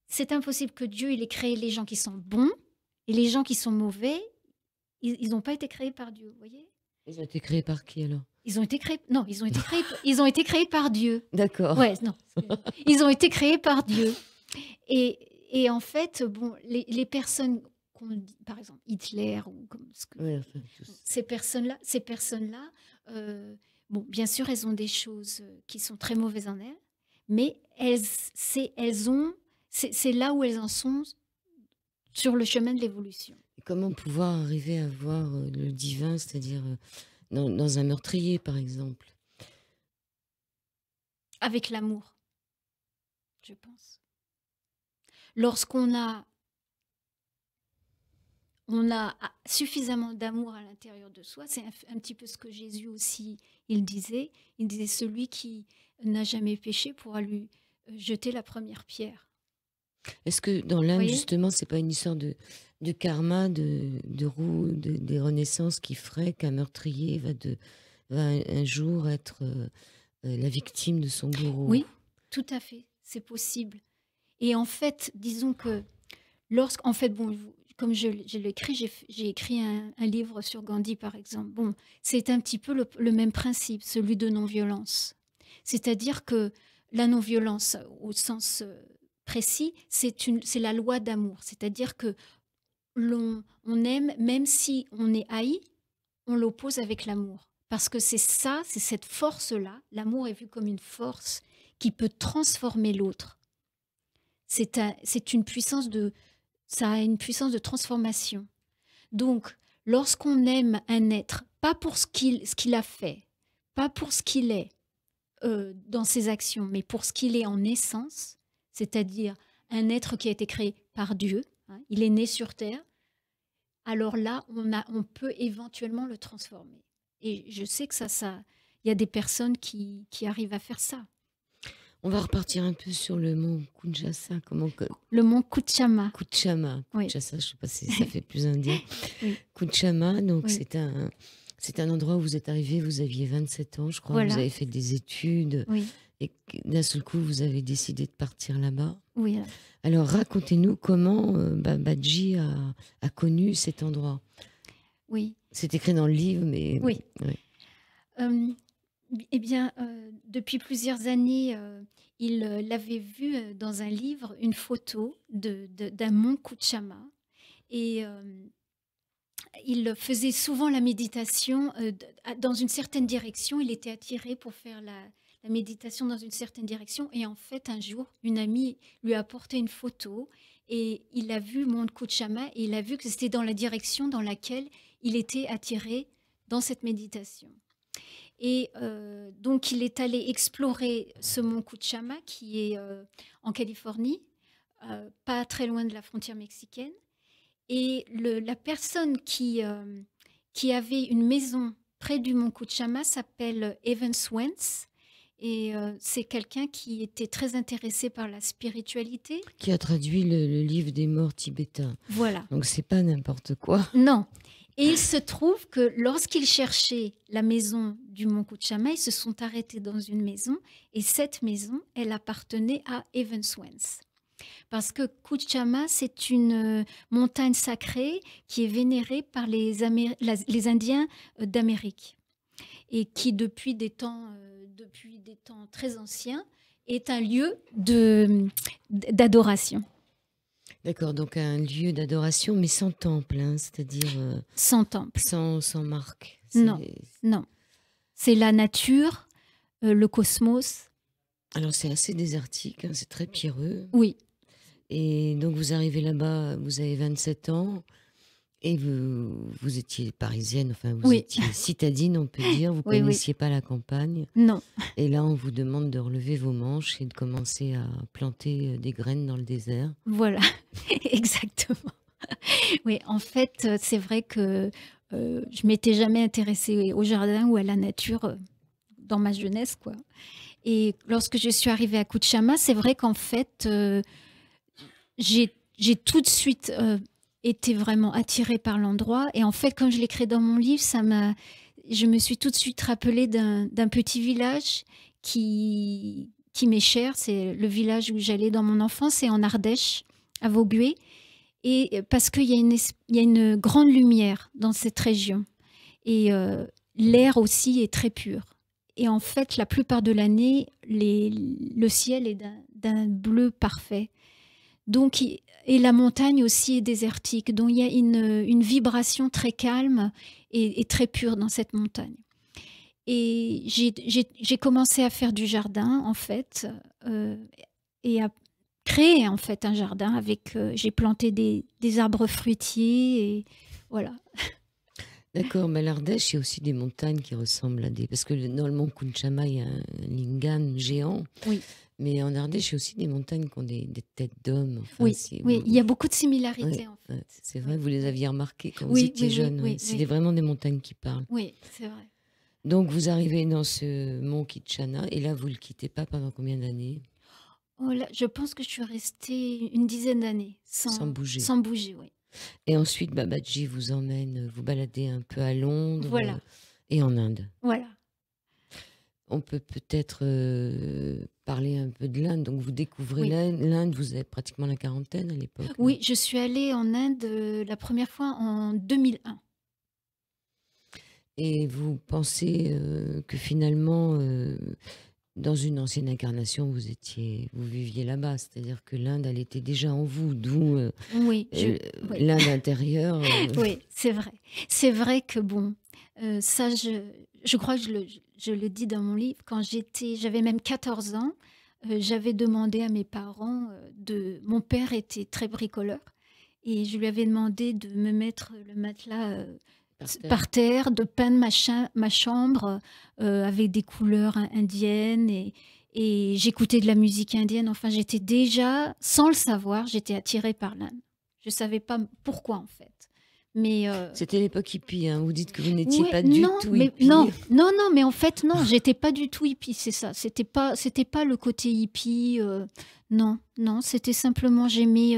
c'est impossible que Dieu il ait créé les gens qui sont bons et les gens qui sont mauvais. Ils n'ont pas été créés par Dieu, vous voyez? Ils ont été créés par qui alors? Ils ont été créés par Dieu. D'accord. Ouais, non. Ils ont été créés par Dieu. Et en fait, bon, les personnes qu'on dit, par exemple Hitler ou comme Ouais, enfin, ces personnes-là, bon, bien sûr, elles ont des choses qui sont très mauvaises en elles, mais c'est là où elles en sont sur le chemin de l'évolution. Et comment pouvoir arriver à voir le divin, c'est-à-dire dans un meurtrier, par exemple? Avec l'amour, je pense. Lorsqu'on a suffisamment d'amour à l'intérieur de soi, c'est un petit peu ce que Jésus aussi, il disait celui qui n'a jamais péché pourra lui jeter la première pierre. Est-ce que dans l'âme, Voyez? justement, c'est pas une histoire de karma, de roue, des renaissances qui ferait qu'un meurtrier va un jour être la victime de son bourreau? Oui, tout à fait, c'est possible. Et en fait, disons que comme je l'écris, j'ai écrit un livre sur Gandhi, par exemple. Bon, c'est un petit peu le même principe, celui de non-violence. C'est-à-dire que la non-violence, au sens précis, c'est la loi d'amour. C'est-à-dire que on aime, même si on est haï, on l'oppose avec l'amour. Parce que c'est cette force-là, l'amour est vu comme une force qui peut transformer l'autre. C'est une puissance ça a une puissance de transformation. Donc, lorsqu'on aime un être, pas pour ce qu'il a fait, pas pour ce qu'il est dans ses actions, mais pour ce qu'il est en essence, c'est-à-dire un être qui a été créé par Dieu, hein, il est né sur Terre, alors là, on peut éventuellement le transformer. Et je sais que il y a des personnes qui arrivent à faire ça. On va repartir un peu sur le mont Kunjasa. Le mont Kuchama. Kuchama. Oui. Kunjasa, je ne sais pas si ça fait plus indien. Oui. Kuchama, donc Oui. c'est un endroit où vous êtes arrivé, vous aviez 27 ans, je crois. Voilà. Vous avez fait des études. Oui. Et d'un seul coup, vous avez décidé de partir là-bas. Oui. Alors, racontez-nous comment Babaji a connu cet endroit. Oui. C'est écrit dans le livre, mais... Oui. Oui. Eh bien, depuis plusieurs années, il avait vu dans un livre une photo d'un mont Kuchama. Et il faisait souvent la méditation dans une certaine direction. Il était attiré pour faire la méditation dans une certaine direction. Et en fait, un jour, une amie lui a apporté une photo et il a vu Mont Kuchama et il a vu que c'était dans la direction dans laquelle il était attiré dans cette méditation. Et donc, il est allé explorer ce Mont Kuchama qui est en Californie, pas très loin de la frontière mexicaine. Et la personne qui avait une maison près du Mont Kuchama s'appelle Evans Wentz. Et c'est quelqu'un qui était très intéressé par la spiritualité. Qui a traduit le livre des morts tibétains. Voilà. Donc, c'est pas n'importe quoi. Non. Et il se trouve que lorsqu'ils cherchaient la maison du Mont Kuchama, ils se sont arrêtés dans une maison. Et cette maison, elle appartenait à Evans Wentz. Parce que Kuchama, c'est une montagne sacrée qui est vénérée par les Indiens d'Amérique. Et qui, depuis des temps très anciens, est un lieu d'adoration. D'accord, donc un lieu d'adoration, mais sans temple, hein, c'est-à-dire... sans temple. Sans marque. Non. C'est la nature, le cosmos. Alors, c'est assez désertique, hein, c'est très pierreux. Oui. Et donc, vous arrivez là-bas, vous avez 27 ans, et vous étiez parisienne, enfin, vous étiez citadine, on peut dire, vous ne connaissiez pas la campagne. Non. Et là, on vous demande de relever vos manches et de commencer à planter des graines dans le désert. Voilà, exactement. Oui, en fait, c'est vrai que je m'étais jamais intéressée au jardin ou à la nature dans ma jeunesse, quoi. Et lorsque je suis arrivée à Kuchama, c'est vrai qu'en fait, j'ai tout de suite été vraiment attirée par l'endroit. Et en fait, quand je l'ai créé dans mon livre, je me suis tout de suite rappelée d'un petit village qui m'est cher. C'est le village où j'allais dans mon enfance, c'est en Ardèche, à Vaugué. Et parce qu'il y a une grande lumière dans cette région. Et l'air aussi est très pur. Et en fait, la plupart de l'année, le ciel est d'un bleu parfait. Donc, et la montagne aussi est désertique. Donc, il y a une vibration très calme et très pure dans cette montagne. Et j'ai commencé à faire du jardin, en fait, et a créé en fait un jardin avec. J'ai planté des arbres fruitiers et voilà. D'accord, mais l'Ardèche, il y a aussi des montagnes qui ressemblent à des... Parce que dans le mont Kunchama, il y a un lingam géant. Oui, Mais en Ardèche, il y a aussi des montagnes qui ont des têtes d'hommes. Enfin, oui, oui. Il y a beaucoup de similarités ouais, en fait. ouais, c'est vrai, vous les aviez remarquées quand vous Oui, étiez oui, oui, jeune. Ouais. oui, C'est oui. vraiment des montagnes qui parlent. Oui, c'est vrai. Donc, vous arrivez dans ce mont Kitchana et là, vous ne le quittez pas pendant combien d'années? Oh là, je pense que je suis restée une dizaine d'années Sans bouger. sans bouger, oui. Et ensuite, Babaji vous emmène, vous balader un peu à Londres Voilà, et en Inde. voilà. On peut peut-être parler un peu de l'Inde. Donc, vous découvrez Oui. l'Inde, vous avez pratiquement la quarantaine à l'époque. non? Oui, je suis allée en Inde la première fois en 2001. Et vous pensez que finalement, dans une ancienne incarnation, vous viviez là-bas. C'est-à-dire que l'Inde, elle était déjà en vous, d'où Oui, oui. l'Inde intérieure. Oui, c'est vrai. C'est vrai que bon, ça, je crois que je le dis dans mon livre, quand j'avais même 14 ans, j'avais demandé à mes parents, mon père était très bricoleur, et je lui avais demandé de me mettre le matelas par terre, de peindre ma chambre avec des couleurs indiennes, et j'écoutais de la musique indienne. Enfin, j'étais déjà, sans le savoir, j'étais attirée par l'Inde. Je ne savais pas pourquoi en fait. Mais C'était l'époque hippie, hein. Vous dites que vous n'étiez ouais, pas du tout hippie. non, mais en fait non, j'étais pas du tout hippie, c'est ça. C'était pas le côté hippie. Non, c'était simplement j'aimais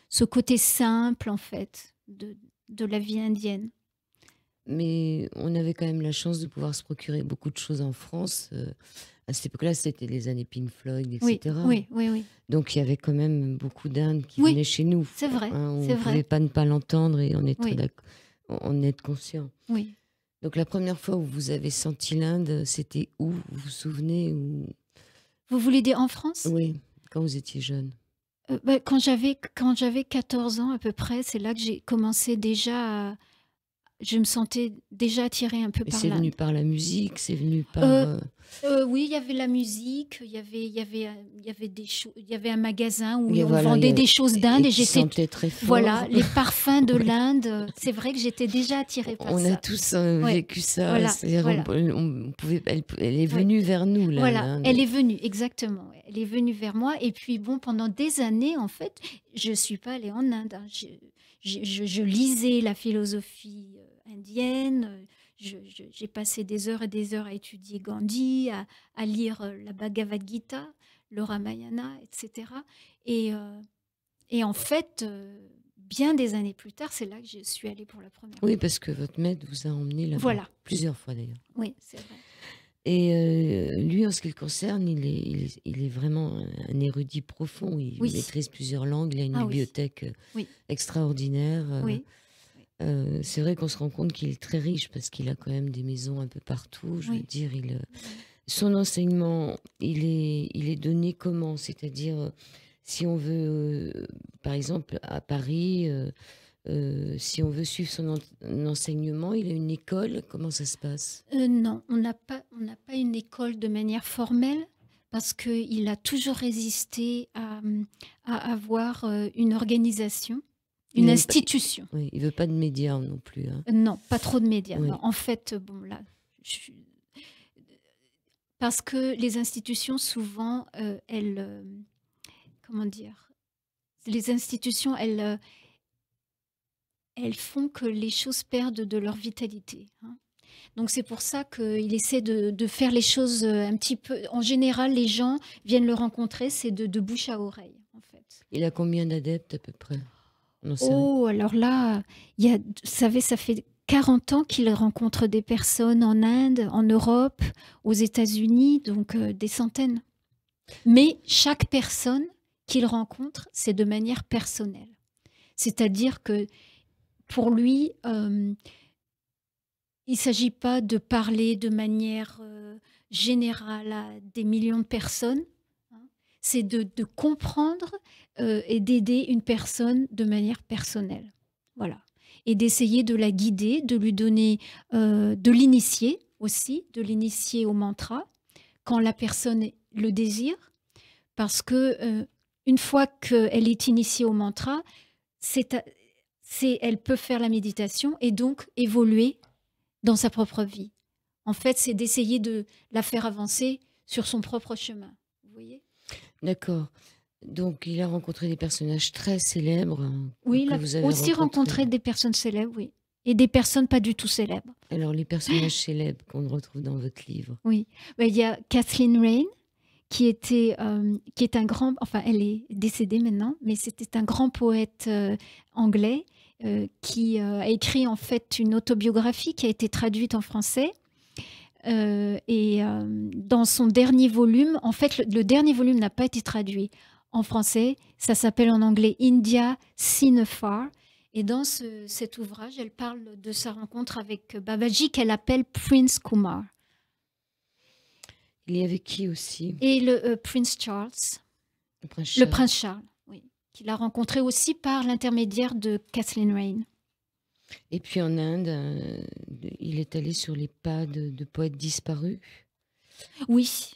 ce côté simple en fait de la vie indienne. Mais on avait quand même la chance de pouvoir se procurer beaucoup de choses en France. À cette époque-là, c'était les années Pink Floyd, etc. Oui. Donc il y avait quand même beaucoup d'Inde qui Oui, venaient chez nous. c'est vrai, Hein, on c'est ne vrai. pouvait pas ne pas l'entendre et en être, Oui. en être conscient. Oui. Donc la première fois où vous avez senti l'Inde, c'était où? Vous vous souvenez où... Vous voulez dire en France? Oui, quand vous étiez jeune. Quand j'avais 14 ans à peu près, c'est là que j'ai commencé déjà je me sentais déjà attirée un peu Et par c'est venu l'Inde. par la musique, c'est venu par... Oui, il y avait la musique, il y avait des choses, il y avait un magasin où Et on voilà, vendait il y a- des choses d'Inde et qui j'étais sentait très fort. voilà, les parfums de Ouais. l'Inde. C'est vrai que j'étais déjà attirée par On ça. a tous Ouais. vécu ça. Voilà, C'est-à-dire voilà. on pouvait, elle est venue vers nous, là. Voilà, l'Inde. elle est venue, exactement. Ouais. Elle est venue vers moi. Et puis, bon, pendant des années, en fait, je ne suis pas allée en Inde. Hein. Je lisais la philosophie indienne. J'ai passé des heures et des heures à étudier Gandhi, à lire la Bhagavad Gita, le Ramayana, etc. Et en fait, bien des années plus tard, c'est là que je suis allée pour la première fois. Oui, parce que votre maître vous a emmené là-bas. Voilà. Plusieurs fois, d'ailleurs. Oui, c'est vrai. Et lui, en ce qui le concerne, il est vraiment un érudit profond. Il Oui. maîtrise plusieurs langues. Il a une Ah oui. bibliothèque Oui. extraordinaire. Oui. C'est vrai qu'on se rend compte qu'il est très riche parce qu'il a quand même des maisons un peu partout. Je veux Oui. dire, son enseignement, il est donné comment? C'est-à-dire, si on veut, par exemple, à Paris, si on veut suivre son enseignement, il a une école. Comment ça se passe? Non, on n'a pas une école de manière formelle parce qu'il a toujours résisté à avoir une organisation, Il une aime pas- institution. Oui, il veut pas de médias non plus. Hein. Non, pas trop de médias. Oui. Non, en fait, bon là, parce que les institutions souvent, comment dire, les institutions, elles font que les choses perdent de leur vitalité. Hein. Donc c'est pour ça qu'il essaie de faire les choses un petit peu. En général, les gens viennent le rencontrer, c'est de bouche à oreille, en fait. Il a combien d'adeptes à peu près? On en sait rien. Oh, alors là, vous savez, ça fait 40 ans qu'il rencontre des personnes en Inde, en Europe, aux États-Unis, donc des centaines. Mais chaque personne qu'il rencontre, c'est de manière personnelle. C'est-à-dire que pour lui, il ne s'agit pas de parler de manière générale à des millions de personnes. Hein. C'est de comprendre et d'aider une personne de manière personnelle. Voilà. Et d'essayer de la guider, de lui donner, de l'initier aussi, de l'initier au mantra, quand la personne le désire, parce que une fois qu'elle est initiée au mantra, elle peut faire la méditation et donc évoluer dans sa propre vie. En fait, c'est d'essayer de la faire avancer sur son propre chemin. Vous voyez ? D'accord. Donc, il a rencontré des personnages très célèbres Oui, il que a vous avez aussi rencontré des personnes célèbres, oui. Et des personnes pas du tout célèbres. Alors, les personnages célèbres qu'on retrouve dans votre livre. Oui. Ben, il y a Kathleen Raine, qui est un grand... Enfin, elle est décédée maintenant, mais c'était un grand poète anglais qui a écrit en fait une autobiographie qui a été traduite en français. Dans son dernier volume, en fait, le dernier volume n'a pas été traduit en français. Ça s'appelle en anglais India Seen Afar. Et dans cet ouvrage, elle parle de sa rencontre avec Babaji, qu'elle appelle Prince Kumar. Il y avait qui aussi? Et le Prince Charles. Le Prince Charles, oui. Qu'il a rencontré aussi par l'intermédiaire de Kathleen Raine. Et puis en Inde, il est allé sur les pas de poètes disparus. Oui,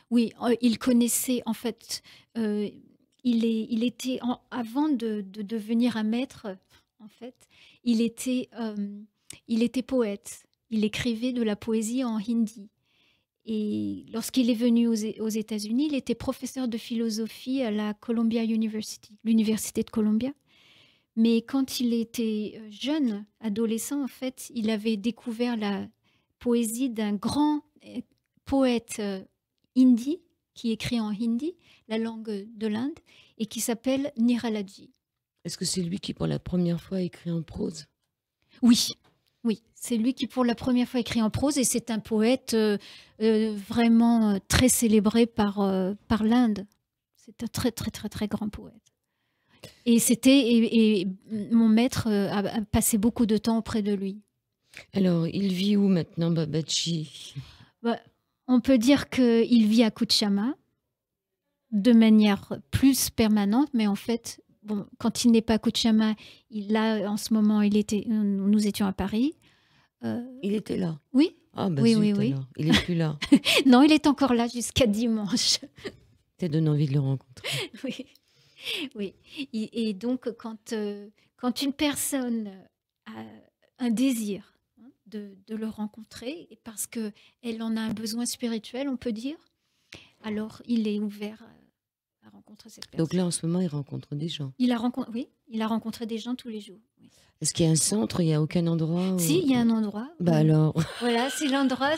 oui, il connaissait en fait. Il était avant de devenir un maître. En fait, il était poète. Il écrivait de la poésie en hindi. Et lorsqu'il est venu aux États-Unis, il était professeur de philosophie à la Columbia University, l'université de Columbia. Mais quand il était jeune, adolescent, en fait, il avait découvert la poésie d'un grand poète hindi, qui écrit en hindi, la langue de l'Inde, et qui s'appelle Niralaji. Est-ce que c'est lui qui, pour la première fois, a écrit en prose? Oui, oui, c'est lui qui, pour la première fois, écrit en prose, et c'est un poète vraiment très célébré par l'Inde. C'est un très, très, très, très grand poète. Et mon maître a passé beaucoup de temps auprès de lui. Alors, il vit où maintenant, Babaji? On peut dire qu'il vit à Kuchama de manière plus permanente, mais en fait, bon, quand il n'est pas à Kuchama, là, en ce moment, nous étions à Paris. Il était là? Oui. Ah, bah oui, zut, oui, oui. alors. Il n'est plus là. Non, il est encore là jusqu'à dimanche. Ça donne envie de le rencontrer. Oui. Oui, et donc quand une personne a un désir de le rencontrer, parce qu'elle en a un besoin spirituel, on peut dire, alors il est ouvert à rencontrer cette personne. Donc là, en ce moment, il rencontre des gens. Oui, il a rencontré des gens tous les jours. Oui. Est-ce qu'il y a un centre? Il n'y a aucun endroit où... Si, il y a un endroit. Bah alors. Voilà, c'est l'endroit.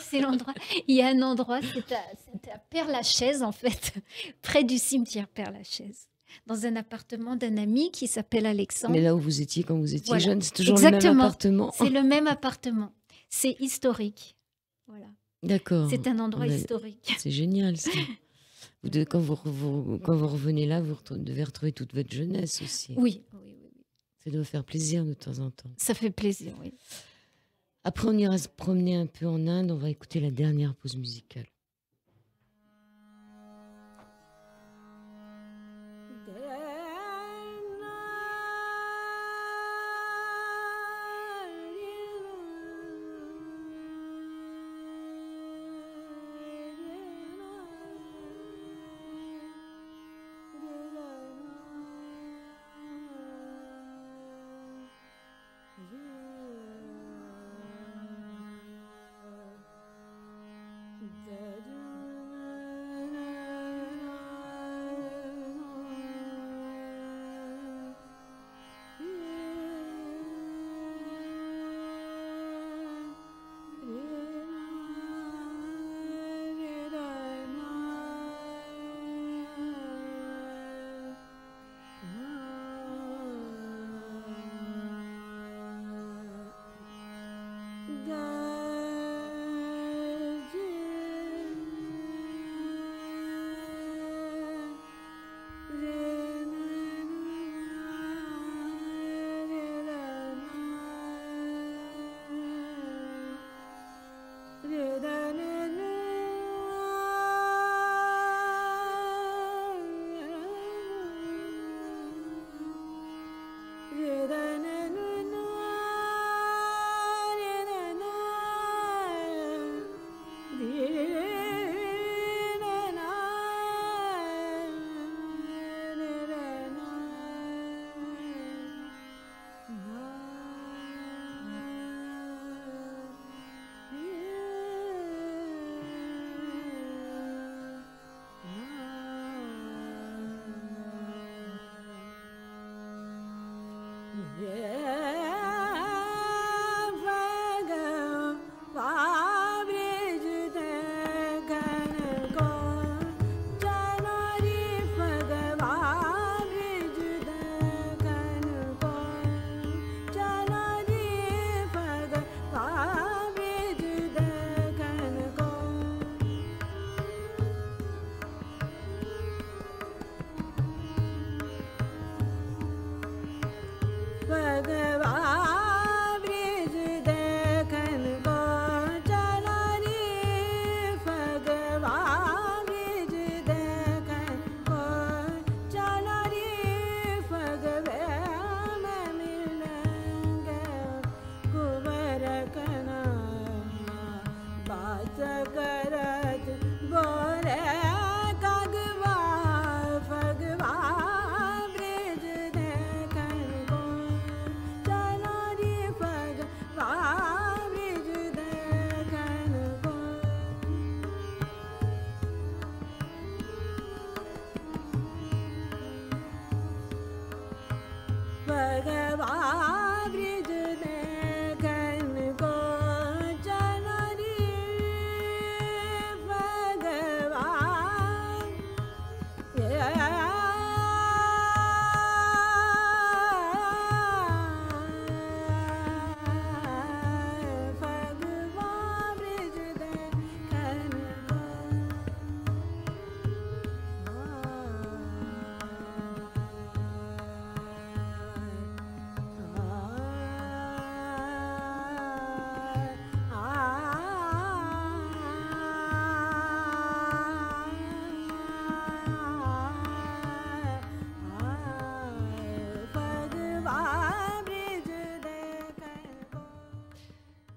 Il y a un endroit, c'est à Père-Lachaise, en fait, près du cimetière Père-Lachaise. Dans un appartement d'un ami qui s'appelle Alexandre. Mais là où vous étiez quand vous étiez voilà. jeune, c'est toujours le même appartement. C'est le même appartement. C'est historique. Voilà. D'accord. C'est un endroit historique. C'est génial, ça. Quand vous revenez là, vous devez retrouver toute votre jeunesse aussi. Oui. Ça doit faire plaisir de temps en temps. Ça fait plaisir, oui. Après, on ira se promener un peu en Inde. On va écouter la dernière pause musicale.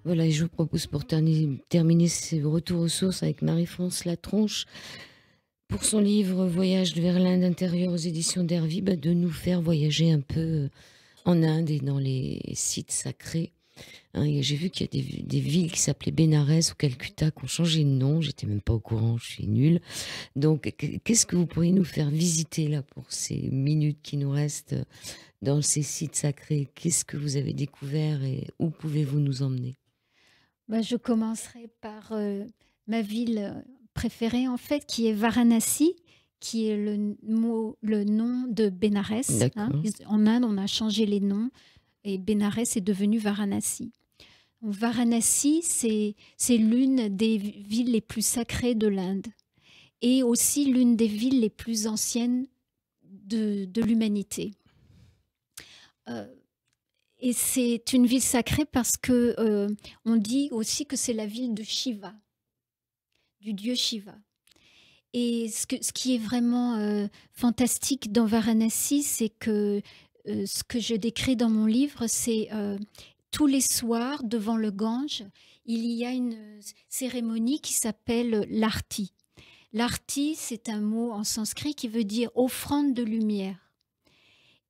Voilà, et je vous propose pour terminer ce retour aux sources avec Marie-France Latronche, pour son livre Voyage vers l'Inde intérieure aux éditions d'Hervy, de nous faire voyager un peu en Inde et dans les sites sacrés. Hein, j'ai vu qu'il y a des villes qui s'appelaient Bénarès ou Calcutta qui ont changé de nom. J'étais même pas au courant, je suis nulle. Donc, qu'est-ce que vous pourriez nous faire visiter là pour ces minutes qui nous restent dans ces sites sacrés? Qu'est-ce que vous avez découvert et où pouvez-vous nous emmener? Je commencerai par ma ville préférée, en fait, qui est Varanasi, qui est le nom de Bénarès. Hein. En Inde, on a changé les noms et Bénarès est devenu Varanasi. Donc, Varanasi, c'est l'une des villes les plus sacrées de l'Inde et aussi l'une des villes les plus anciennes de l'humanité. Et c'est une ville sacrée parce que on dit aussi que c'est la ville de Shiva, du dieu Shiva. Et ce qui est vraiment fantastique dans Varanasi, c'est que ce que je décris dans mon livre, c'est tous les soirs devant le Gange, il y a une cérémonie qui s'appelle l'arti. L'arti, c'est un mot en sanskrit qui veut dire offrande de lumière.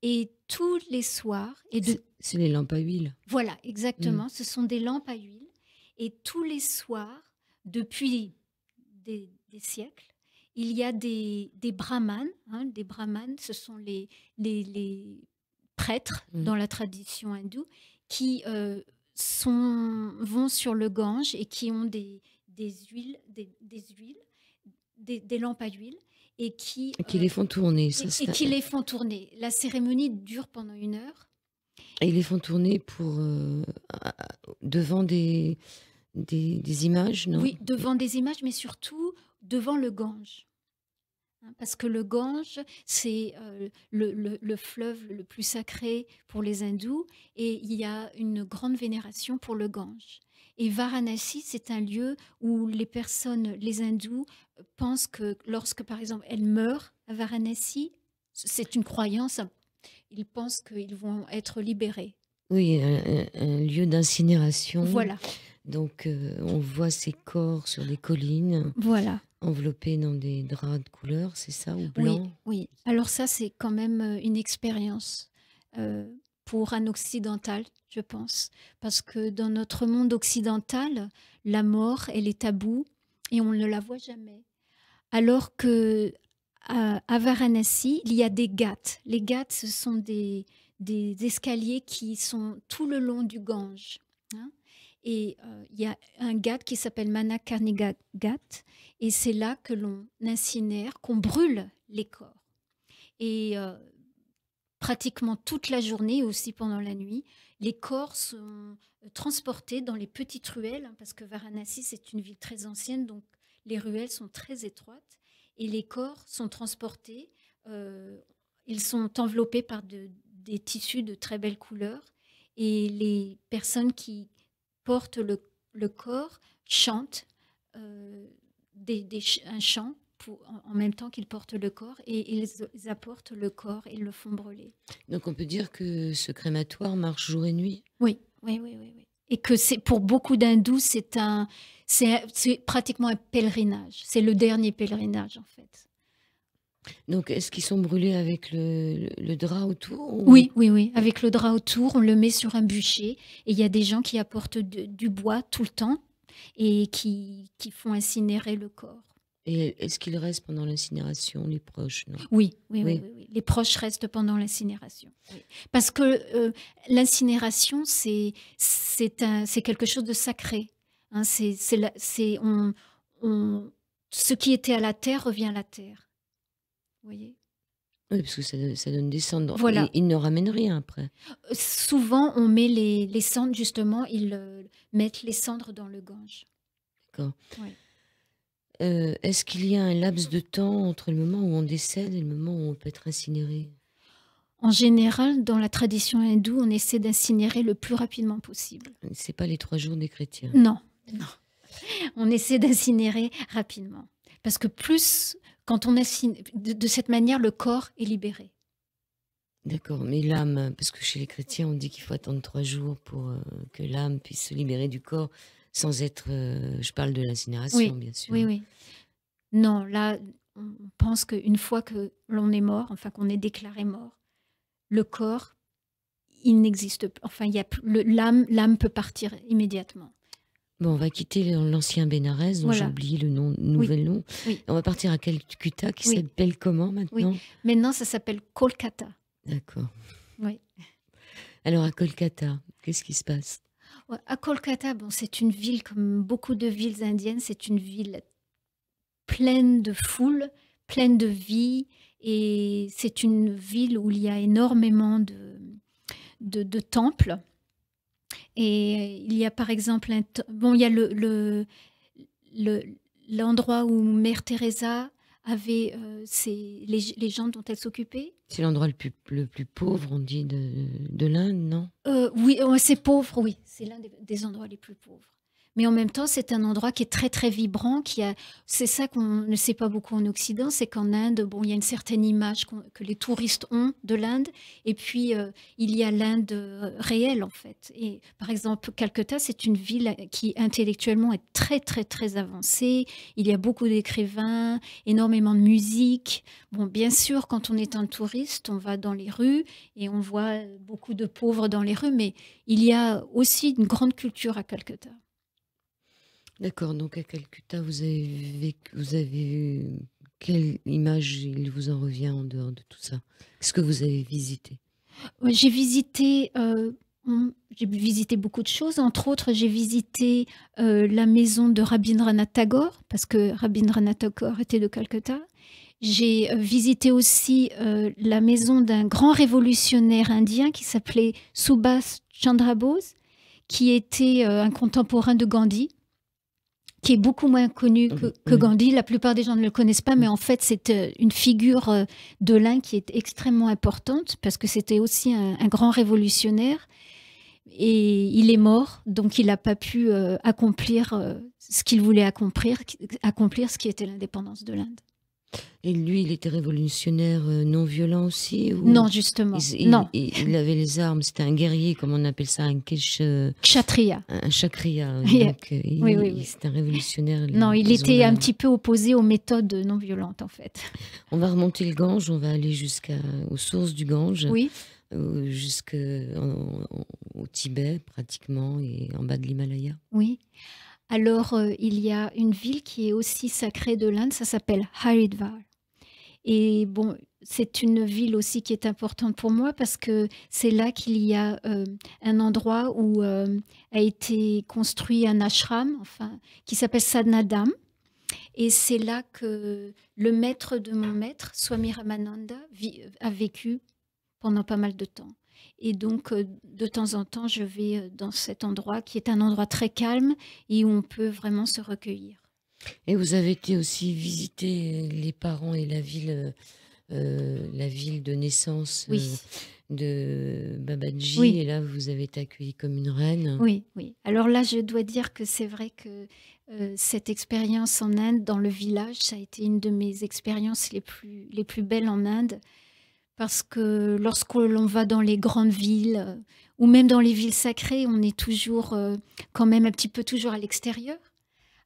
Et tous les soirs... C'est les lampes à huile. Voilà, exactement. Ce sont des lampes à huile. Et tous les soirs, depuis des siècles, il y a des brahmanes. Hein, des brahmanes, ce sont les prêtres dans la tradition hindoue qui vont sur le Gange et qui ont des huiles, des lampes à huile. Et qui les font tourner. Qui les font tourner. La cérémonie dure pendant 1 heure. Et ils les font tourner devant des images, non? Oui, devant des images, mais surtout devant le Gange. Hein, parce que le Gange, c'est le fleuve le plus sacré pour les hindous et il y a une grande vénération pour le Gange. Et Varanasi, c'est un lieu où les hindous, pensent que lorsque, par exemple, elles meurent à Varanasi, c'est une croyance, ils pensent qu'ils vont être libérés. Oui, un lieu d'incinération. Voilà. Donc, on voit ces corps sur des collines, voilà, enveloppés dans des draps de couleur, c'est ça, ou blanc? Oui. Alors ça, c'est quand même une expérience pour un occidental, je pense. Parce que dans notre monde occidental, la mort, elle est taboue et on ne la voit jamais. Alors que à Varanasi, il y a des ghats. Les ghats, ce sont des des escaliers qui sont tout le long du Gange, hein. Et il y a un ghat qui s'appelle Manakarniga Ghat, et c'est là que l'on incinère, qu'on brûle les corps. Et pratiquement toute la journée, aussi pendant la nuit, les corps sont transportés dans les petites ruelles, hein, parce que Varanasi, c'est une ville très ancienne, donc les ruelles sont très étroites, et les corps sont transportés, ils sont enveloppés par des tissus de très belles couleurs, et les personnes qui portent le corps chantent un chant en même temps qu'ils portent le corps, et ils apportent le corps et le font brûler. Donc on peut dire que ce crématoire marche jour et nuit? Oui. Et que c'est pour beaucoup d'hindous, c'est pratiquement un pèlerinage. C'est le dernier pèlerinage, en fait. Donc est-ce qu'ils sont brûlés avec le drap autour ou... Oui. Avec le drap autour, on le met sur un bûcher. Et il y a des gens qui apportent du bois tout le temps et qui font incinérer le corps. Et est-ce qu'il reste pendant l'incinération, les proches, non? Oui. Les proches restent pendant l'incinération. Oui. Parce que l'incinération, c'est quelque chose de sacré, hein. Ce qui était à la terre revient à la terre. Vous voyez? Oui, parce que ça donne des cendres. Voilà. Et ils ne ramènent rien après. Souvent, on met les cendres, justement, ils mettent les cendres dans le Gange. D'accord. Ouais. Est-ce qu'il y a un laps de temps entre le moment où on décède et le moment où on peut être incinéré? En général, dans la tradition hindoue, on essaie d'incinérer le plus rapidement possible. C'est pas les 3 jours des chrétiens. Non. On essaie d'incinérer rapidement. Parce que quand on incinère, de cette manière, le corps est libéré. D'accord, mais l'âme, parce que chez les chrétiens, on dit qu'il faut attendre 3 jours pour que l'âme puisse se libérer du corps sans être... je parle de l'incinération, bien sûr. Oui. Non, là, on pense qu'une fois que l'on est mort, enfin qu'on est déclaré mort, le corps, il n'existe pas. Enfin, l'âme peut partir immédiatement. Bon, on va quitter l'ancien Bénarès, dont j'ai oublié le nouvel nom. Oui. On va partir à Calcutta, qui s'appelle comment maintenant? Oui. Maintenant, ça s'appelle Kolkata. D'accord. Oui. Alors, à Kolkata, qu'est-ce qui se passe? À Kolkata, c'est une ville, comme beaucoup de villes indiennes, c'est une ville pleine de foule, pleine de vie, et c'est une ville où il y a énormément de temples. Et il y a par exemple il y a l'endroit où Mère Teresa avait les gens dont elle s'occupait. C'est l'endroit le plus pauvre, on dit, de l'Inde, non? Oui, c'est pauvre, oui. C'est l'un des endroits les plus pauvres. Mais en même temps, c'est un endroit qui est très, très vibrant. C'est ça qu'on ne sait pas beaucoup en Occident, c'est qu'en Inde, il y a une certaine image que les touristes ont de l'Inde. Et puis, il y a l'Inde réelle, en fait. Et par exemple, Calcutta, c'est une ville qui, intellectuellement, est très, très, très avancée. Il y a beaucoup d'écrivains, énormément de musique. Bon, bien sûr, quand on est un touriste, on va dans les rues et on voit beaucoup de pauvres dans les rues. Mais il y a aussi une grande culture à Calcutta. D'accord, donc à Calcutta, vous avez vu quelle image il vous en revient en dehors de tout ça? Qu'est-ce que vous avez visité? J'ai visité beaucoup de choses. Entre autres, j'ai visité la maison de Rabindranath Tagore, parce que Rabindranath Tagore était de Calcutta. J'ai visité aussi la maison d'un grand révolutionnaire indien qui s'appelait Subhas Chandra Bose, qui était un contemporain de Gandhi, qui est beaucoup moins connu que Gandhi. La plupart des gens ne le connaissent pas, mais en fait, c'est une figure de l'Inde qui est extrêmement importante, parce que c'était aussi un grand révolutionnaire. Et il est mort, donc il n'a pas pu accomplir ce qu'il voulait accomplir, ce qui était l'indépendance de l'Inde. Et lui, il était révolutionnaire non violent aussi ou... Non, justement. Non. Il avait les armes, c'était un guerrier, comme on appelle ça, un kshatriya. Un kshatriya. Donc, oui. C'est un révolutionnaire. Non, il était un petit peu opposé aux méthodes non violentes, en fait. On va remonter le Gange, on va aller jusqu'aux sources du Gange. Oui. Jusqu'au Tibet, pratiquement, et en bas de l'Himalaya. Oui. Alors, il y a une ville qui est aussi sacrée de l'Inde, ça s'appelle Haridwar. Et bon, c'est une ville aussi qui est importante pour moi parce que c'est là qu'il y a un endroit où a été construit un ashram, enfin, qui s'appelle Sadnadam. Et c'est là que le maître de mon maître, Swami Ramananda, a vécu pendant pas mal de temps. Et donc, de temps en temps, je vais dans cet endroit qui est un endroit très calme et où on peut vraiment se recueillir. Et vous avez été aussi visiter les parents et la ville de naissance Oui. de Babaji. Oui. Et là, vous avez été accueillie comme une reine. Oui, oui. Alors là, je dois dire que c'est vrai que cette expérience en Inde, dans le village, ça a été une de mes expériences les plus belles en Inde. Parce que lorsque l'on va dans les grandes villes ou même dans les villes sacrées, on est toujours quand même un petit peu toujours à l'extérieur.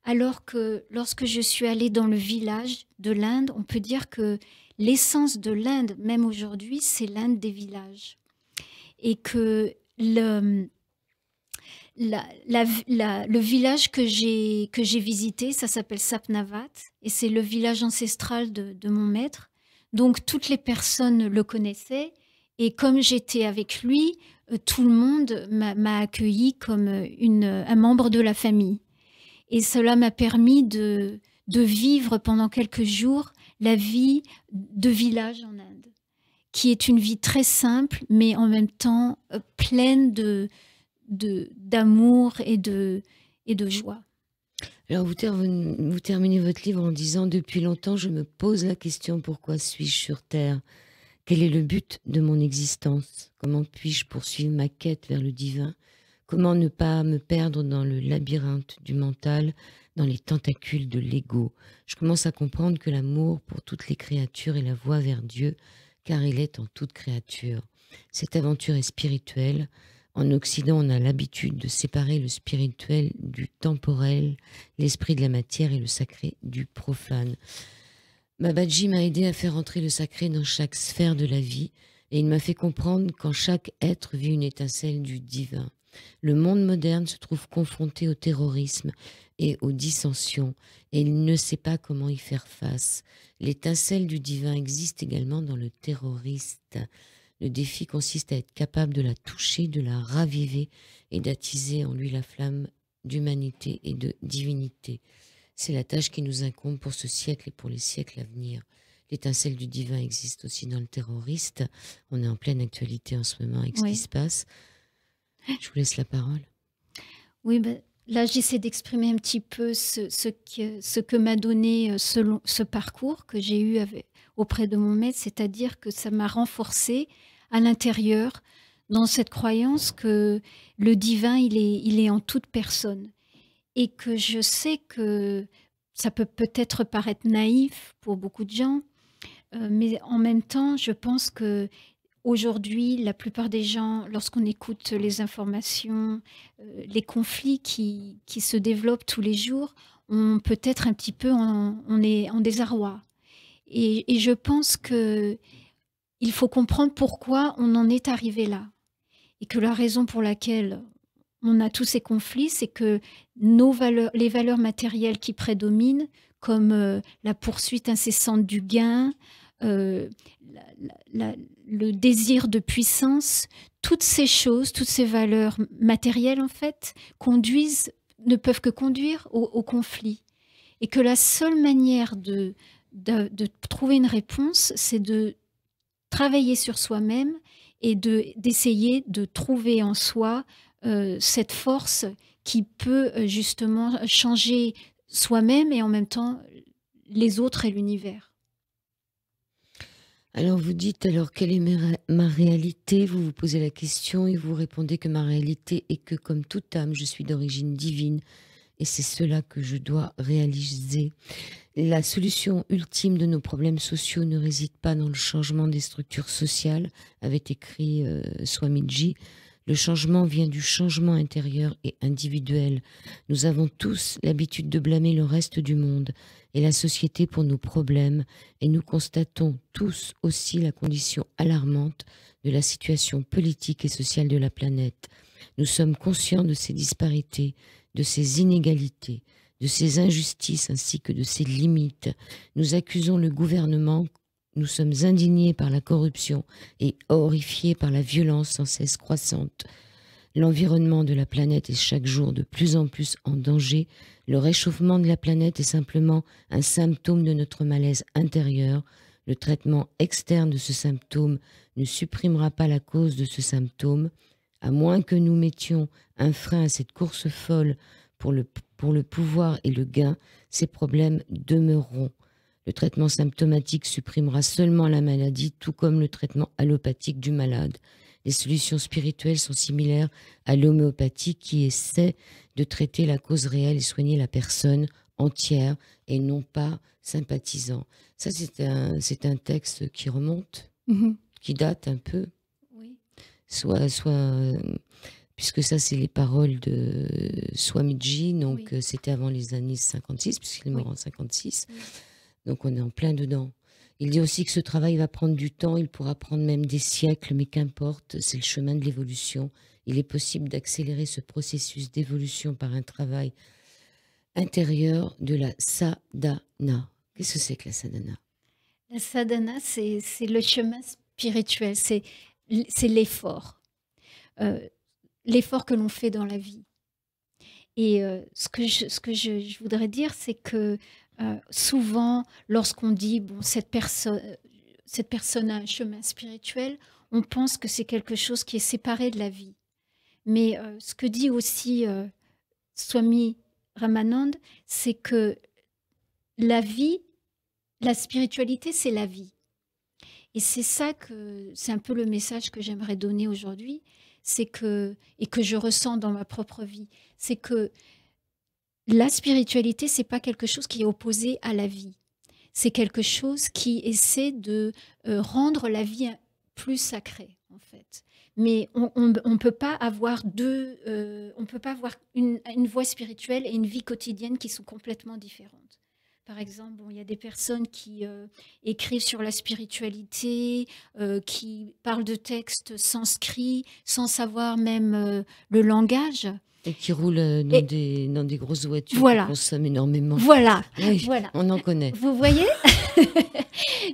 Alors que lorsque je suis allée dans le village de l'Inde, on peut dire que l'essence de l'Inde, même aujourd'hui, c'est l'Inde des villages. Et que le village que j'ai visité, ça s'appelle Sapnavat, et c'est le village ancestral de mon maître. Donc toutes les personnes le connaissaient, et comme j'étais avec lui, tout le monde m'a accueilli comme un membre de la famille. Et cela m'a permis de vivre pendant quelques jours la vie de village en Inde, qui est une vie très simple, mais en même temps pleine d'amour et de joie. Alors vous terminez votre livre en disant « Depuis longtemps, je me pose la question, pourquoi suis-je sur Terre ? Quel est le but de mon existence ? Comment puis-je poursuivre ma quête vers le divin ? Comment ne pas me perdre dans le labyrinthe du mental, dans les tentacules de l'ego ? Je commence à comprendre que l'amour pour toutes les créatures est la voie vers Dieu, car il est en toute créature. Cette aventure est spirituelle. En Occident, on a l'habitude de séparer le spirituel du temporel, l'esprit de la matière et le sacré du profane. Babaji m'a aidé à faire entrer le sacré dans chaque sphère de la vie et il m'a fait comprendre qu'en chaque être vit une étincelle du divin. Le monde moderne se trouve confronté au terrorisme et aux dissensions et il ne sait pas comment y faire face. L'étincelle du divin existe également dans le terroriste. Le défi consiste à être capable de la toucher, de la raviver et d'attiser en lui la flamme d'humanité et de divinité. C'est la tâche qui nous incombe pour ce siècle et pour les siècles à venir. L'étincelle du divin existe aussi dans le terroriste. On est en pleine actualité en ce moment avec ce qui se passe. Je vous laisse la parole. Oui, là j'essaie d'exprimer un petit peu ce que m'a donné ce parcours que j'ai eu auprès de mon maître, c'est-à-dire que ça m'a renforcée à l'intérieur dans cette croyance que le divin, il est en toute personne. Et que je sais que ça peut peut-être paraître naïf pour beaucoup de gens, mais en même temps, je pense que aujourd'hui, la plupart des gens, lorsqu'on écoute les informations, les conflits qui se développent tous les jours, on peut être un petit peu on est en désarroi. Et je pense qu'il faut comprendre pourquoi on en est arrivé là. Et que la raison pour laquelle on a tous ces conflits, c'est que les valeurs matérielles qui prédominent, comme la poursuite incessante du gain, le désir de puissance, toutes ces choses, toutes ces valeurs matérielles, en fait, ne peuvent que conduire au conflit. Et que la seule manière de trouver une réponse, c'est de travailler sur soi-même et d'essayer de trouver en soi cette force qui peut justement changer soi-même et en même temps les autres et l'univers. Alors vous dites, alors quelle est ma réalité? Vous vous posez la question et vous répondez que ma réalité est que comme toute âme, je suis d'origine divine et c'est cela que je dois réaliser. La solution ultime de nos problèmes sociaux ne réside pas dans le changement des structures sociales, avait écrit Swamiji. Le changement vient du changement intérieur et individuel. Nous avons tous l'habitude de blâmer le reste du monde et la société pour nos problèmes et nous constatons tous aussi la condition alarmante de la situation politique et sociale de la planète. Nous sommes conscients de ces disparités, de ces inégalités, de ces injustices ainsi que de ces limites. Nous accusons le gouvernement nous sommes indignés par la corruption et horrifiés par la violence sans cesse croissante. L'environnement de la planète est chaque jour de plus en plus en danger. Le réchauffement de la planète est simplement un symptôme de notre malaise intérieur. Le traitement externe de ce symptôme ne supprimera pas la cause de ce symptôme, à moins que nous mettions un frein à cette course folle pour le pouvoir et le gain, ces problèmes demeureront. Le traitement symptomatique supprimera seulement la maladie, tout comme le traitement allopathique du malade. Les solutions spirituelles sont similaires à l'homéopathie qui essaie de traiter la cause réelle et soigner la personne entière et non pas sympathisant. Ça, c'est un texte qui remonte, qui date un peu. Oui. Puisque ça, c'est les paroles de Swamiji, donc Oui. C'était avant les années 56, puisqu'il est mort en 56. Oui. Donc on est en plein dedans. Il dit aussi que ce travail va prendre du temps, il pourra prendre même des siècles, mais qu'importe, c'est le chemin de l'évolution. Il est possible d'accélérer ce processus d'évolution par un travail intérieur de la sadhana. Qu'est-ce que c'est que la sadhana? La sadhana, c'est le chemin spirituel, c'est l'effort. L'effort que l'on fait dans la vie. Et ce que je voudrais dire, c'est que souvent, lorsqu'on dit bon, cette personne a un chemin spirituel, on pense que c'est quelque chose qui est séparé de la vie. Mais ce que dit aussi Swami Ramanand, c'est que la vie, la spiritualité, c'est la vie. Et c'est ça c'est un peu le message que j'aimerais donner aujourd'hui, et que je ressens dans ma propre vie, c'est que la spiritualité, c'est pas quelque chose qui est opposé à la vie. C'est quelque chose qui essaie de rendre la vie plus sacrée, en fait. Mais on peut pas avoir on peut pas avoir une voie spirituelle et une vie quotidienne qui sont complètement différentes. Par exemple, bon, il y a des personnes qui écrivent sur la spiritualité, qui parlent de textes sanscrits sans savoir même le langage. Et qui roulent dans des grosses voitures, voilà. Qui consomment énormément. Voilà. Oui, voilà. On en connaît. Vous voyez.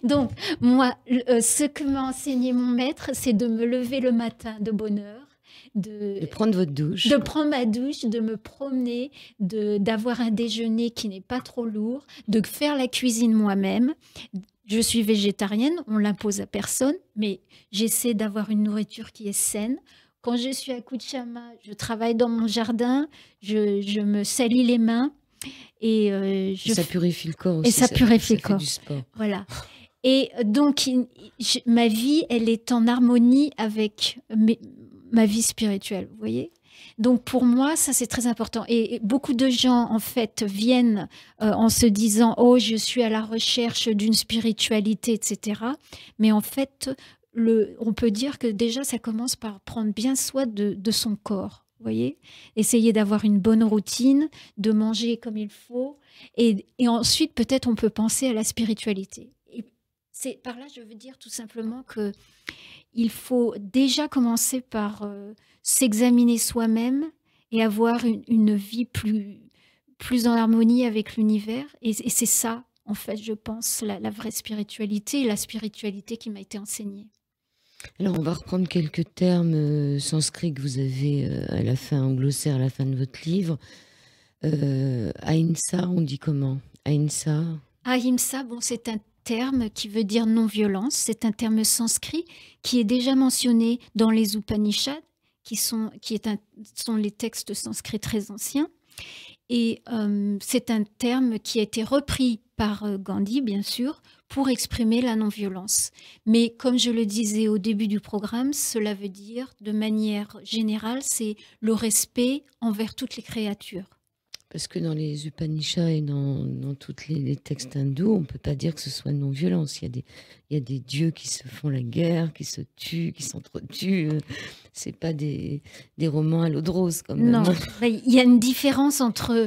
Donc, moi, ce que m'a enseigné mon maître, c'est de me lever le matin de bonne heure, de prendre votre douche. De prendre ma douche, de me promener, d'avoir un déjeuner qui n'est pas trop lourd, de faire la cuisine moi-même. Je suis végétarienne, on ne l'impose à personne, mais j'essaie d'avoir une nourriture qui est saine. Quand je suis à Kuchama, je travaille dans mon jardin, je me salis les mains. Et ça purifie le corps aussi. Et ça purifie le corps. Du sport. Voilà. Et donc, ma vie, elle est en harmonie avec ma vie spirituelle, vous voyez. Donc, pour moi, ça, c'est très important. Et beaucoup de gens, en fait, viennent en se disant « Oh, je suis à la recherche d'une spiritualité, etc. » Mais en fait, on peut dire que déjà, ça commence par prendre bien soin de son corps. Vous voyez, essayer d'avoir une bonne routine, de manger comme il faut, et ensuite peut-être on peut penser à la spiritualité. Et c'est par là, je veux dire tout simplement que il faut déjà commencer par s'examiner soi-même et avoir une vie plus en harmonie avec l'univers. Et c'est ça, en fait, je pense, la vraie spiritualité, et la spiritualité qui m'a été enseignée. Alors, on va reprendre quelques termes sanscrits que vous avez à la fin, en glossaire à la fin de votre livre. Ahimsa, on dit comment? Ahimsa. Ahimsa, bon, c'est un terme qui veut dire non-violence. C'est un terme sanskrit qui est déjà mentionné dans les Upanishads, qui sont les textes sanscrits très anciens. Et c'est un terme qui a été repris par Gandhi, bien sûr, pour exprimer la non-violence. Mais comme je le disais au début du programme, cela veut dire, de manière générale, c'est le respect envers toutes les créatures. Parce que dans les Upanishads et dans tous les textes hindous, on ne peut pas dire que ce soit non-violence. Il y a des dieux qui se font la guerre, qui se tuent, qui s'entretuent. Ce n'est pas des romans à l'eau de rose, quand même. Non, il y a une différence entre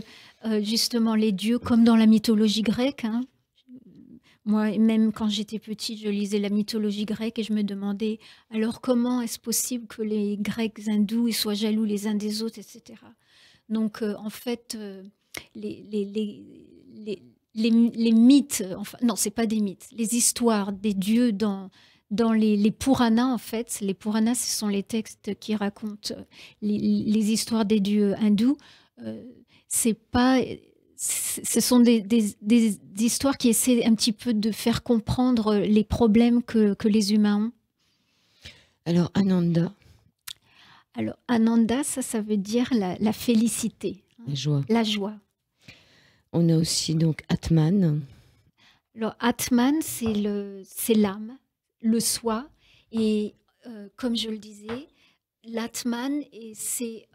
justement les dieux, comme dans la mythologie grecque. Hein. Moi, même quand j'étais petite, je lisais la mythologie grecque et je me demandais alors comment est-ce possible que les Grecs hindous ils soient jaloux les uns des autres, etc. Donc, en fait, les les mythes, enfin non, c'est pas des mythes, les histoires des dieux dans les Puranas, en fait. Les Puranas, ce sont les textes qui racontent les histoires des dieux hindous. C'est pas, ce sont des histoires qui essaient un petit peu de faire comprendre les problèmes que les humains ont. Alors, Ananda, Alors, Ananda, ça veut dire la félicité, la joie. la joie. On a aussi donc Atman. Alors, Atman, c'est l'âme, le soi. Et comme je le disais, l'Atman, c'est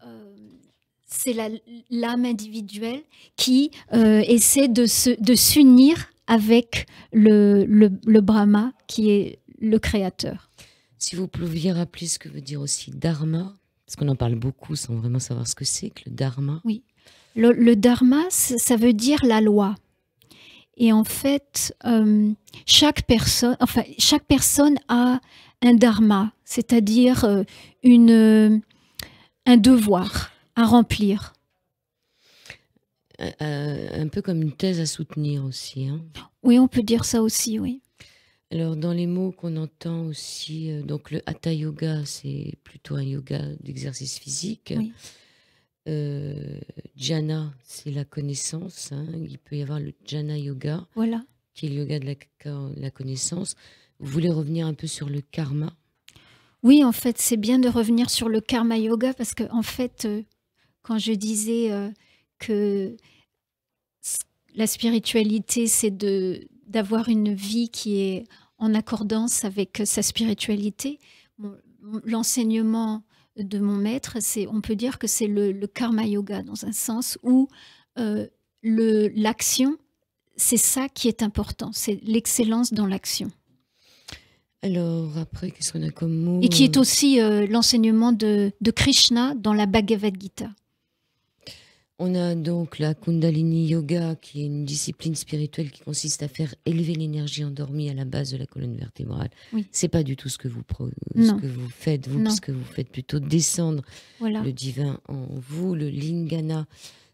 l'âme individuelle qui essaie de s'unir avec le Brahma, qui est le créateur. Si vous pouviez rappeler ce que veut dire aussi Dharma, parce qu'on en parle beaucoup sans vraiment savoir ce que c'est que le Dharma. Oui. Le Dharma, ça veut dire la loi. Et en fait, chaque personne a un dharma, c'est-à-dire un devoir à remplir. Un peu comme une thèse à soutenir aussi. Hein. Oui, on peut dire ça aussi, oui. Alors, dans les mots qu'on entend aussi, donc le Hatha Yoga, c'est plutôt un yoga d'exercice physique. Oui. Jhana, c'est la connaissance. Hein. Il peut y avoir le Jhana Yoga, Voilà. qui est le yoga de la connaissance. Vous voulez revenir un peu sur le karma? Oui, en fait, c'est bien de revenir sur le karma yoga parce que, en fait, quand je disais que la spiritualité, c'est d'avoir une vie qui est en accordance avec sa spiritualité, l'enseignement de mon maître, on peut dire que c'est le karma yoga dans un sens où l'action, c'est ça qui est important, c'est l'excellence dans l'action. Alors après, qu'est-ce qu'on a comme mot? Et qui est aussi l'enseignement de Krishna dans la Bhagavad Gita. On a donc la Kundalini Yoga, qui est une discipline spirituelle qui consiste à faire élever l'énergie endormie à la base de la colonne vertébrale. Oui. C'est pas du tout ce que vous faites, vous, Non. parce que vous faites plutôt descendre Voilà. le divin en vous. Le Lingana,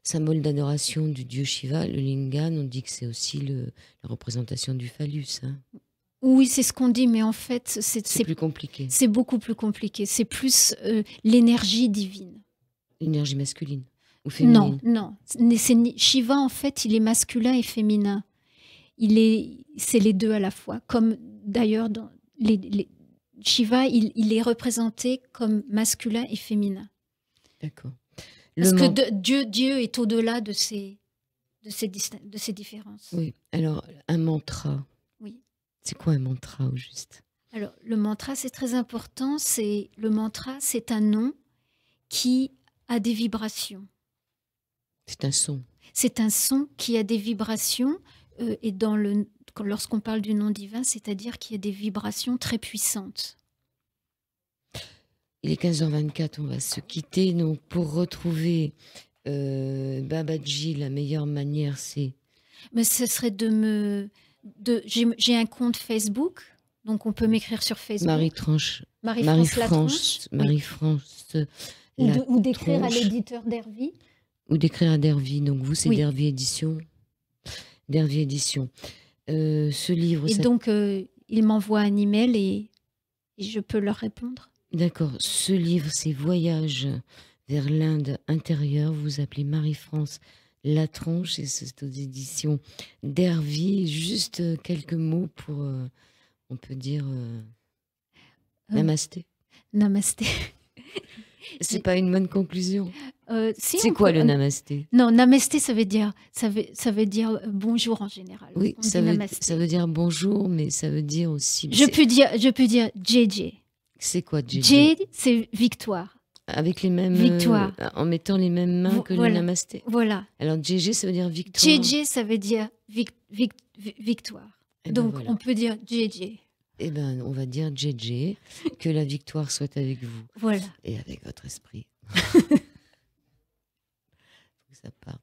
symbole d'adoration du dieu Shiva. Le Lingam, on dit que c'est aussi la représentation du phallus. Hein. Oui, c'est ce qu'on dit, mais en fait, C'est plus compliqué. c'est beaucoup plus compliqué. C'est plus l'énergie divine. L'énergie masculine ou féminine? Non. Shiva, en fait, il est masculin et féminin. C'est les deux à la fois. Comme d'ailleurs, dans Shiva, il est représenté comme masculin et féminin. D'accord. Parce que Dieu est au-delà de ces différences. Oui. Alors, un mantra. Oui. C'est quoi un mantra au juste? Alors, le mantra, c'est très important. Le mantra, c'est un nom qui a des vibrations. C'est un son. C'est un son qui a des vibrations. Et lorsqu'on parle du nom divin, c'est-à-dire qu'il y a des vibrations très puissantes. Il est 15h24, on va se quitter. Donc, pour retrouver Babaji, la meilleure manière, c'est... Mais ce serait j'ai un compte Facebook, donc on peut m'écrire sur Facebook. Marie-France ou d'écrire à Latronche. l'éditeur d'Hervy. Ou d'écrire à Dervy. Donc, vous, c'est Oui. Dervy Édition. Dervy Édition. Ce livre... Et donc, ils m'envoient un email et je peux leur répondre. D'accord. Ce livre, c'est Voyage vers l'Inde intérieure. Vous appelez Marie-France Latronche et c'est aux éditions d'Hervy. Juste quelques mots pour, on peut dire, namasté. Namasté. C'est pas une bonne conclusion. Si, C'est quoi le namasté? Non, namasté, ça veut dire bonjour en général. Oui, On ça dit veut, namasté. ça veut dire bonjour, mais ça veut dire aussi... Je peux dire JJ. C'est quoi JJ? J, c'est victoire. Avec les mêmes... Victoire. En mettant les mêmes mains que Voilà. le namasté. Voilà. Alors JJ, ça veut dire victoire. JJ, ça veut dire victoire. Eh ben Donc, voilà. on peut dire JJ. Eh ben, on va dire JJ, que la victoire soit avec vous. Voilà. Et avec votre esprit. Faut que ça parte.